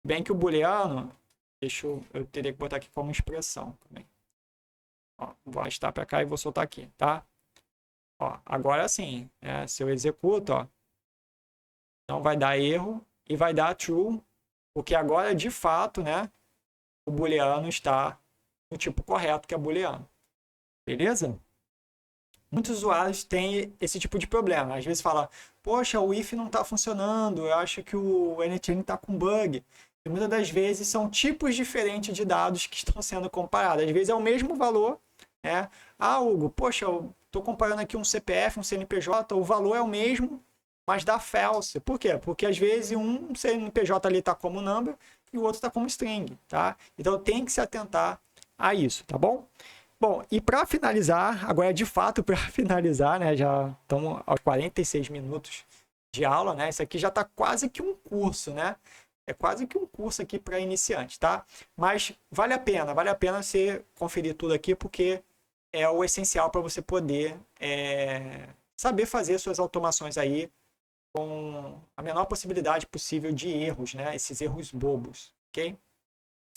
Bem que o booleano, eu teria que botar aqui como expressão também. Ó, vou arrastar para cá e vou soltar aqui, tá? Ó, agora sim, se eu executo, ó, não vai dar erro e vai dar true, porque agora, de fato, né, o booleano está no tipo correto, que é booleano. Beleza? Muitos usuários têm esse tipo de problema. Às vezes fala, poxa, o if não está funcionando, eu acho que o NTN está com bug. E muitas das vezes são tipos diferentes de dados que estão sendo comparados. Às vezes é o mesmo valor, né? Ah, Hugo, poxa, eu estou comparando aqui um CPF, um CNPJ, o valor é o mesmo, mas dá false. Por quê? Porque às vezes um CNPJ ali está como number e o outro está como string, tá? Então tem que se atentar a isso, tá bom? Bom, e para finalizar, agora de fato para finalizar, né? Já estamos aos 46 minutos de aula, né? Isso aqui já está quase que um curso, né? É quase que um curso aqui para iniciante, tá? Mas vale a pena você conferir tudo aqui, porque é o essencial para você poder saber fazer suas automações aí com a menor possibilidade possível de erros, né? Esses erros bobos, ok?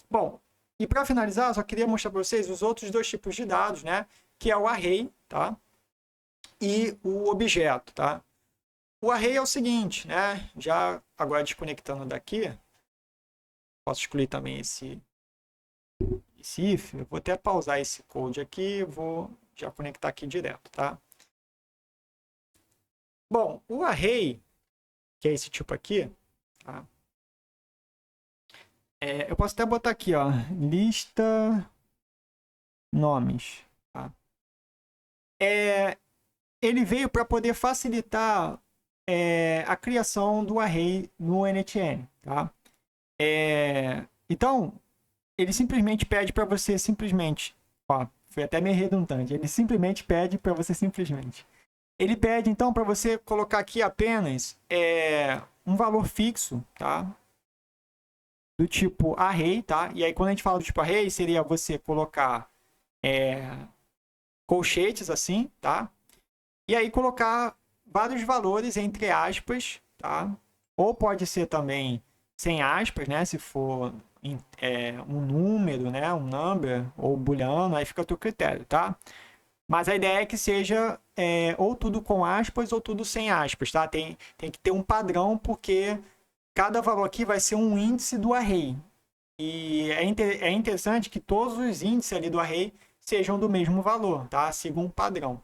Bom, e para finalizar, eu só queria mostrar para vocês os outros dois tipos de dados, né? Que é o array, tá? E o objeto, tá? O array é o seguinte, né? Já agora desconectando daqui, posso excluir também esse if. Eu vou até pausar esse code aqui, vou já conectar aqui direto, tá? Bom, o array, que é esse tipo aqui, tá? Eu posso até botar aqui, ó, lista nomes, tá? Ele veio para poder facilitar a criação do array no NTN, tá? Então, ele simplesmente pede para você ó, foi até meio redundante, ele simplesmente pede para você ele pede então para você colocar aqui apenas um valor fixo, tá? Do tipo array, tá? E aí quando a gente fala do tipo array, seria você colocar colchetes assim, tá? E aí colocar vários valores entre aspas, tá? Ou pode ser também sem aspas, né? Se for um número, né? Um number ou booleano, aí fica a teu critério, tá? Mas a ideia é que seja ou tudo com aspas ou tudo sem aspas, tá? Tem que ter um padrão, porque cada valor aqui vai ser um índice do array. E é interessante que todos os índices ali do array sejam do mesmo valor, tá? Sigam um padrão.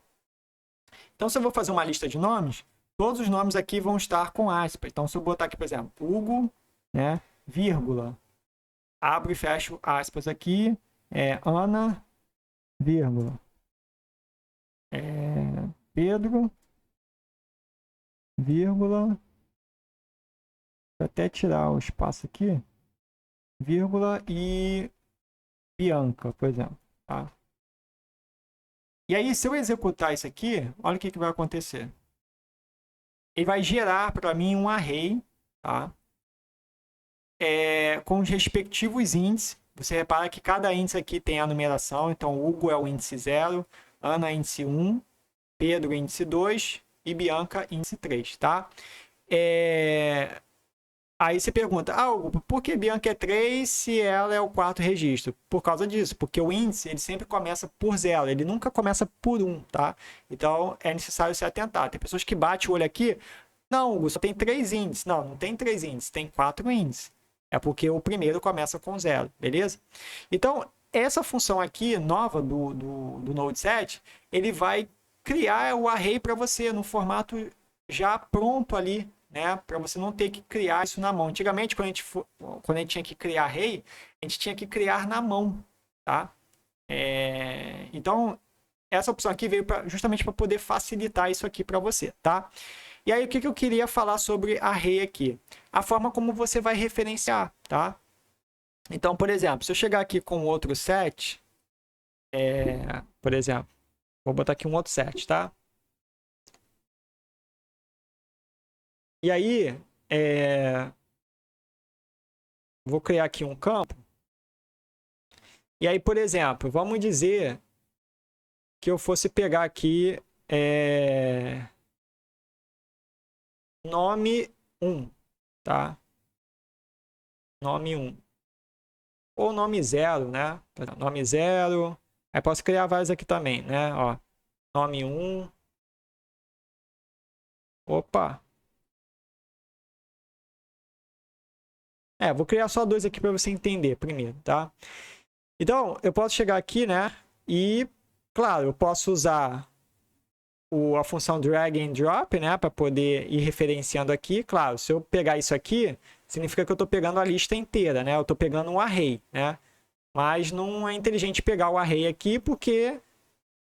Então, se eu vou fazer uma lista de nomes, todos os nomes aqui vão estar com aspas. Então, se eu botar aqui, por exemplo, Hugo, né, vírgula, abro e fecho aspas aqui, Ana, vírgula, Pedro, vírgula, vou até tirar o espaço aqui, vírgula e Bianca, por exemplo, tá? E aí, se eu executar isso aqui, olha o que vai acontecer. Ele vai gerar para mim um array, tá? Com os respectivos índices. Você repara que cada índice aqui tem a numeração. Então, Hugo é o índice 0, Ana é índice 1, Pedro índice 2 e Bianca índice 3, tá? Aí você pergunta, Hugo, por que Bianca é 3 se ela é o quarto registro? Por causa disso, porque o índice ele sempre começa por 0, ele nunca começa por 1, tá? Então é necessário se atentar. Tem pessoas que batem o olho aqui, não, Hugo, só tem 3 índices. Não, não tem 3 índices, tem 4 índices. É porque o primeiro começa com 0, beleza? Então, essa função aqui, nova do Node7, ele vai criar o array para você no formato já pronto ali, né? Para você não ter que criar isso na mão. Antigamente, quando a gente tinha que criar array, a gente tinha que criar na mão, tá? Então, essa opção aqui veio justamente para poder facilitar isso aqui para você, tá? E aí, o que eu queria falar sobre array aqui? A forma como você vai referenciar, tá? Então, por exemplo, se eu chegar aqui com outro set, por exemplo, vou botar aqui um outro set, tá? E aí, vou criar aqui um campo. E aí, por exemplo, vamos dizer que eu fosse pegar aqui nome 1, tá? Nome 1. Ou nome 0, né? Nome 0. Aí posso criar vários aqui também, né? Ó, nome 1. Opa! Vou criar só dois aqui para você entender primeiro, tá? Então, eu posso chegar aqui, né? E, claro, eu posso usar a função drag and drop, né? Para poder ir referenciando aqui. Claro, se eu pegar isso aqui, significa que eu estou pegando a lista inteira, né? Eu estou pegando um array, né? Mas não é inteligente pegar o array aqui, porque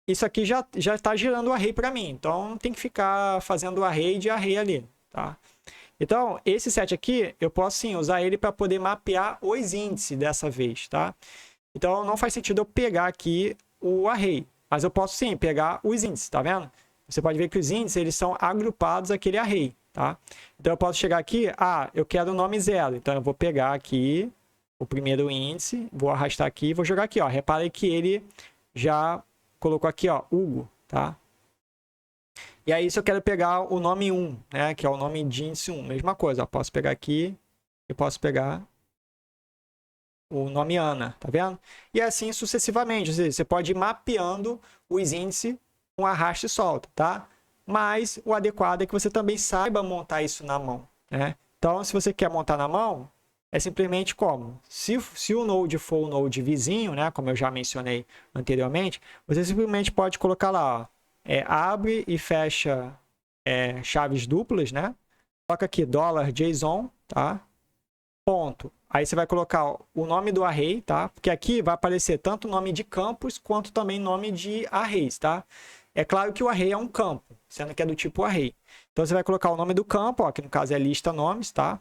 isso aqui já está gerando o array para mim. Então, tem que ficar fazendo o array de array ali, tá? Então, esse set aqui, eu posso sim usar ele para poder mapear os índices dessa vez, tá? Então, não faz sentido eu pegar aqui o array, mas eu posso sim pegar os índices, tá vendo? Você pode ver que os índices, eles são agrupados àquele array, tá? Então, eu posso chegar aqui, eu quero o nome 0. Então, eu vou pegar aqui o primeiro índice, vou arrastar aqui e vou jogar aqui, ó. Repare que ele já colocou aqui, ó, Hugo, tá? E aí, se eu quero pegar o nome 1, né, que é o nome de índice 1, mesma coisa, ó, posso pegar aqui e posso pegar o nome Ana, tá vendo? E assim sucessivamente, ou seja, você pode ir mapeando os índices com arraste e solta, tá? Mas o adequado é que você também saiba montar isso na mão, né? Então, se você quer montar na mão, é simplesmente como? Se o node for o node vizinho, né, como eu já mencionei anteriormente, você simplesmente pode colocar lá, ó, abre e fecha chaves duplas, né? Coloca aqui $JSON, tá? Ponto. Aí você vai colocar o nome do array, tá? Porque aqui vai aparecer tanto o nome de campos quanto também nome de arrays, tá? É claro que o array é um campo, sendo que é do tipo array. Então você vai colocar o nome do campo, ó, que no caso é lista nomes, tá?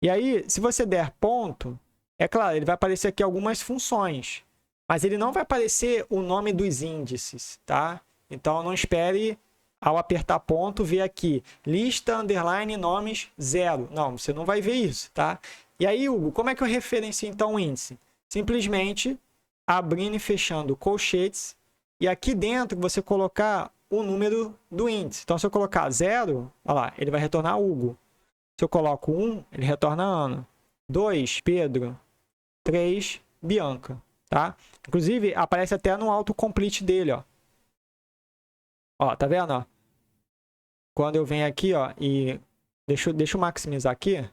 E aí, se você der ponto, é claro, ele vai aparecer aqui algumas funções, mas ele não vai aparecer o nome dos índices, tá? Então não espere, ao apertar ponto, ver aqui lista underline nomes 0. Não, você não vai ver isso, tá? E aí, Hugo, como é que eu referencio então o índice? Simplesmente abrindo e fechando colchetes e aqui dentro você colocar o número do índice. Então, se eu colocar 0, olha lá, ele vai retornar Hugo. Se eu coloco 1, ele retorna Ana. 2, Pedro. 3, Bianca, tá? Inclusive, aparece até no autocomplete dele, ó. Ó, tá vendo, ó? Quando eu venho aqui, ó, e deixa eu maximizar aqui,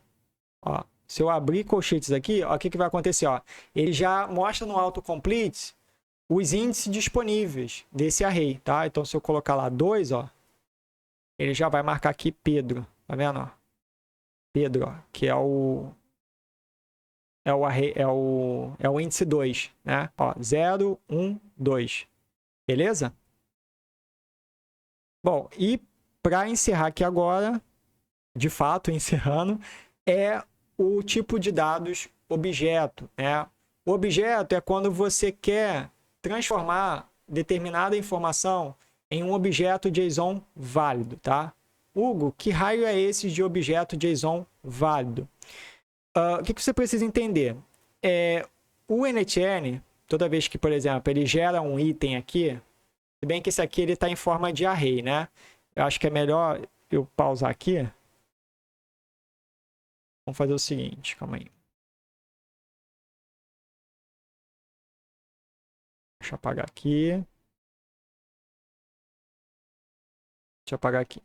ó. Se eu abrir colchetes aqui, ó, o que vai acontecer, ó? Ele já mostra no autocomplete os índices disponíveis desse array, tá? Então, se eu colocar lá 2, ó, ele já vai marcar aqui Pedro, tá vendo, ó? Pedro, ó, que é o array, é o índice 2, né? Ó, 0, 1, 2. Beleza? Bom, e para encerrar aqui agora, de fato, encerrando, é o tipo de dados objeto, né? O objeto é quando você quer transformar determinada informação em um objeto JSON válido, tá? Hugo, que raio é esse de objeto JSON válido? O que você precisa entender? O NTN, toda vez que, por exemplo, ele gera um item aqui, se bem que esse aqui está em forma de array, né? Eu acho que é melhor eu pausar aqui. Vamos fazer o seguinte, calma aí. Deixa eu apagar aqui. Deixa eu apagar aqui.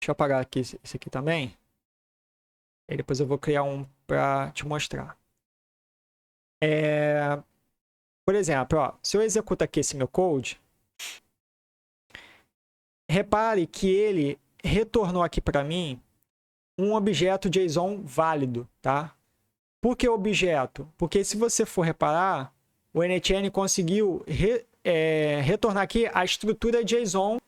Deixa eu apagar aqui esse aqui também. E depois eu vou criar um para te mostrar. Por exemplo, ó, se eu executo aqui esse meu code, repare que ele retornou aqui para mim um objeto JSON válido, tá? Por que objeto? Porque se você for reparar, o NTN conseguiu retornar aqui a estrutura JSON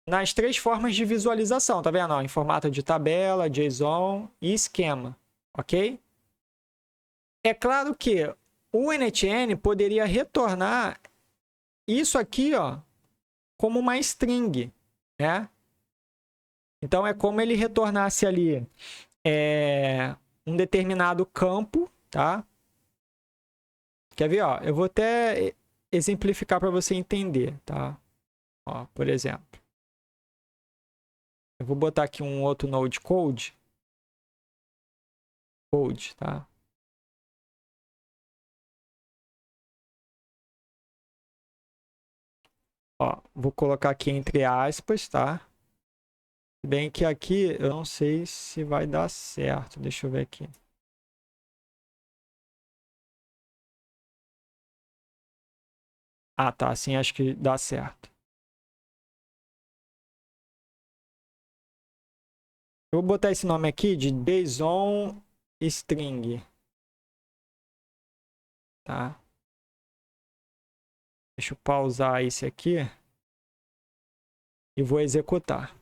nas 3 formas de visualização, tá vendo? Ó, em formato de tabela, JSON e esquema, ok? É claro que o NetN poderia retornar isso aqui, ó, como uma string, né? Então, é como ele retornasse ali um determinado campo, tá? Quer ver, ó? Eu vou até exemplificar para você entender, tá? Ó, por exemplo, eu vou botar aqui um outro node code, tá? Ó, vou colocar aqui entre aspas, tá? Bem que aqui eu não sei se vai dar certo. Deixa eu ver aqui. Ah, tá. Assim acho que dá certo. Eu vou botar esse nome aqui de JSON string, tá? Deixa eu pausar esse aqui e vou executar.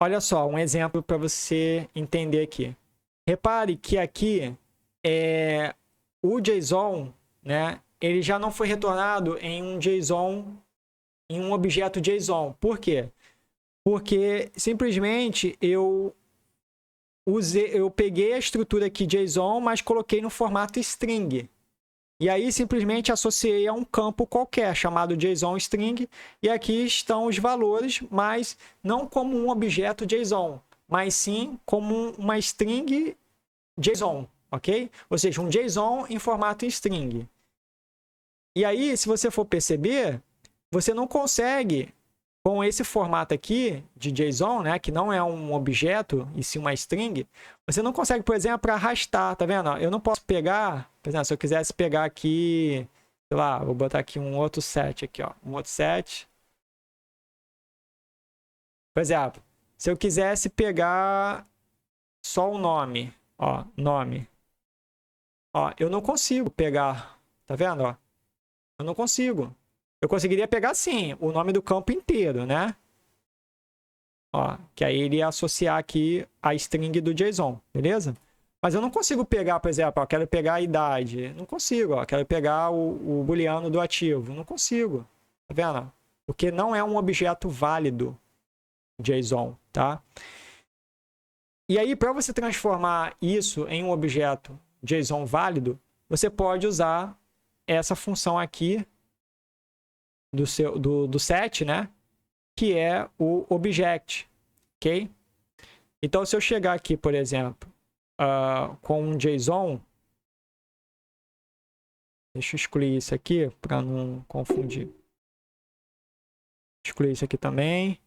Olha só, um exemplo para você entender aqui. Repare que aqui o JSON, né? Ele já não foi retornado em um JSON, em um objeto JSON. Por quê? Porque simplesmente eu peguei a estrutura aqui JSON, mas coloquei no formato string. E aí simplesmente associei a um campo qualquer chamado JSON string, e aqui estão os valores, mas não como um objeto JSON, mas sim como uma string JSON, ok? Ou seja, um JSON em formato string. E aí, se você for perceber, você não consegue, com esse formato aqui de JSON, né, que não é um objeto e sim uma string, você não consegue, por exemplo, arrastar, tá vendo? Eu não posso pegar, por exemplo, se eu quisesse pegar aqui, sei lá, vou botar aqui um outro set aqui, ó, um outro set. Por exemplo, se eu quisesse pegar só o nome, ó, nome, ó, eu não consigo pegar, tá vendo, ó? Eu não consigo. Eu conseguiria pegar, sim, o nome do campo inteiro, né? Ó, que aí ele ia associar aqui a string do JSON, beleza? Mas eu não consigo pegar, por exemplo, ó, quero pegar a idade. Não consigo, ó, quero pegar o booleano do ativo. Não consigo, tá vendo? Porque não é um objeto válido JSON, tá? E aí, para você transformar isso em um objeto JSON válido, você pode usar essa função aqui do set, né? Que é o object, ok? Então, se eu chegar aqui, por exemplo, com um JSON, deixa eu excluir isso aqui para não confundir. Excluir isso aqui também.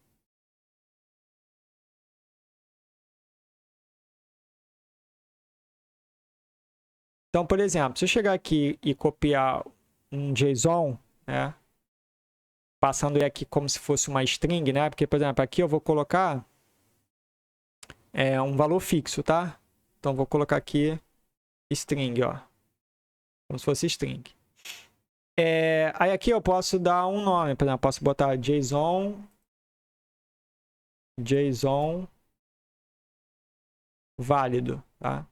Então, por exemplo, se eu chegar aqui e copiar um JSON, né? Passando ele aqui como se fosse uma string, né? Porque, por exemplo, aqui eu vou colocar um valor fixo, tá? Então, vou colocar aqui string, ó. Como se fosse string. Aí aqui eu posso dar um nome, por exemplo, posso botar JSON válido, tá?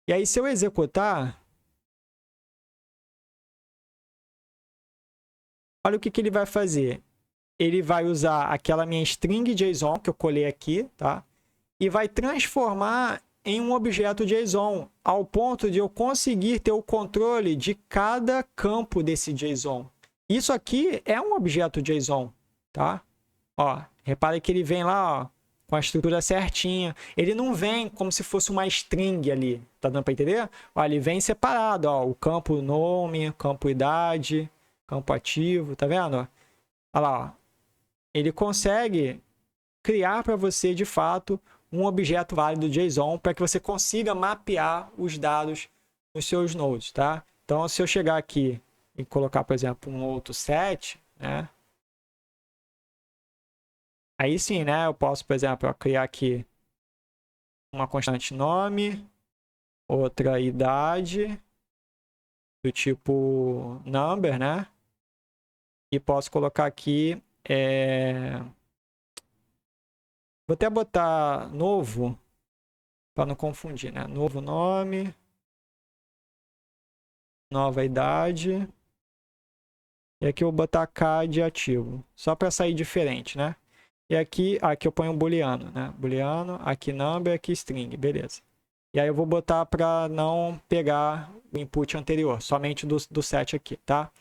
E aí, se eu executar, olha o que ele vai fazer. Ele vai usar aquela minha string JSON que eu colei aqui, tá? E vai transformar em um objeto JSON, ao ponto de eu conseguir ter o controle de cada campo desse JSON. Isso aqui é um objeto JSON, tá? Ó, repare que ele vem lá, ó, com a estrutura certinha. Ele não vem como se fosse uma string ali, tá dando para entender? Ó, ele vem separado, ó, o campo nome, campo idade, campo ativo, tá vendo? Olha lá, ó. Ele consegue criar para você, de fato, um objeto válido JSON para que você consiga mapear os dados nos seus nodes, tá? Então, se eu chegar aqui e colocar, por exemplo, um outro set, né? Aí sim, né? Eu posso, por exemplo, criar aqui uma constante nome, outra idade, do tipo number, né? E posso colocar aqui, vou até botar novo, para não confundir, né? Novo nome, nova idade. E aqui eu vou botar K de ativo, só para sair diferente, né? E aqui eu ponho um booleano, né? Booleano, aqui number, aqui string, beleza. E aí eu vou botar para não pegar o input anterior, somente do set aqui, tá?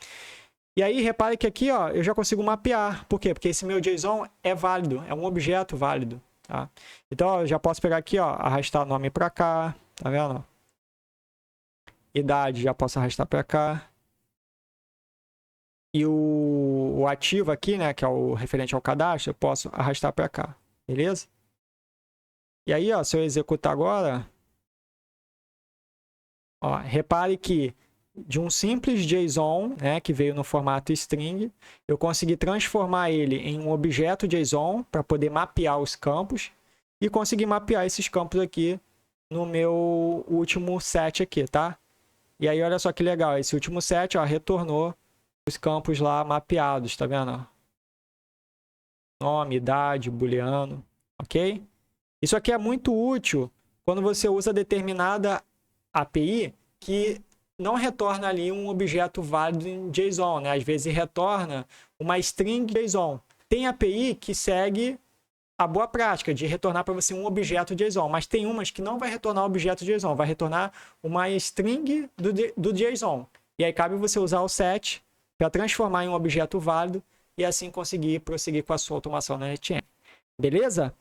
E aí, repare que aqui, ó, eu já consigo mapear. Por quê? Porque esse meu JSON é válido, é um objeto válido, tá? Então, ó, eu já posso pegar aqui, ó, arrastar nome para cá, tá vendo? Idade, já posso arrastar para cá. E o ativo aqui, né, que é o referente ao cadastro, eu posso arrastar para cá, beleza? E aí, ó, se eu executar agora, ó, repare que de um simples JSON, né, que veio no formato string, eu consegui transformar ele em um objeto JSON para poder mapear os campos e conseguir mapear esses campos aqui no meu último set aqui, tá? E aí, olha só que legal, esse último set, ó, retornou os campos lá mapeados, tá vendo? Nome, idade, booleano, ok? Isso aqui é muito útil quando você usa determinada API que não retorna ali um objeto válido em JSON, né? Às vezes retorna uma string JSON. Tem API que segue a boa prática de retornar para você um objeto JSON, mas tem umas que não vai retornar um objeto JSON, vai retornar uma string do JSON. E aí cabe você usar o set para transformar em um objeto válido e assim conseguir prosseguir com a sua automação na NetN. Beleza?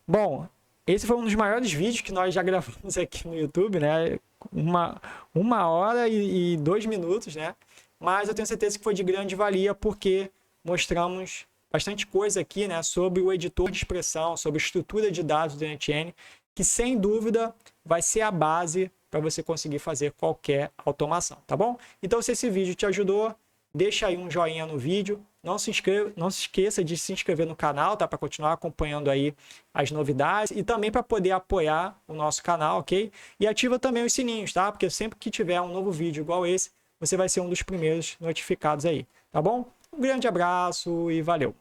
Bom, esse foi um dos maiores vídeos que nós já gravamos aqui no YouTube, né? Uma hora e 2 minutos, né? Mas eu tenho certeza que foi de grande valia porque mostramos bastante coisa aqui, né? Sobre o editor de expressão, sobre a estrutura de dados do NetN, que sem dúvida vai ser a base para você conseguir fazer qualquer automação, tá bom? Então, se esse vídeo te ajudou, deixa aí um joinha no vídeo. Não se esqueça de se inscrever no canal, tá? Para continuar acompanhando aí as novidades e também para poder apoiar o nosso canal, ok? E ativa também os sininhos, tá? Porque sempre que tiver um novo vídeo igual esse, você vai ser um dos primeiros notificados aí, tá bom? Um grande abraço e valeu!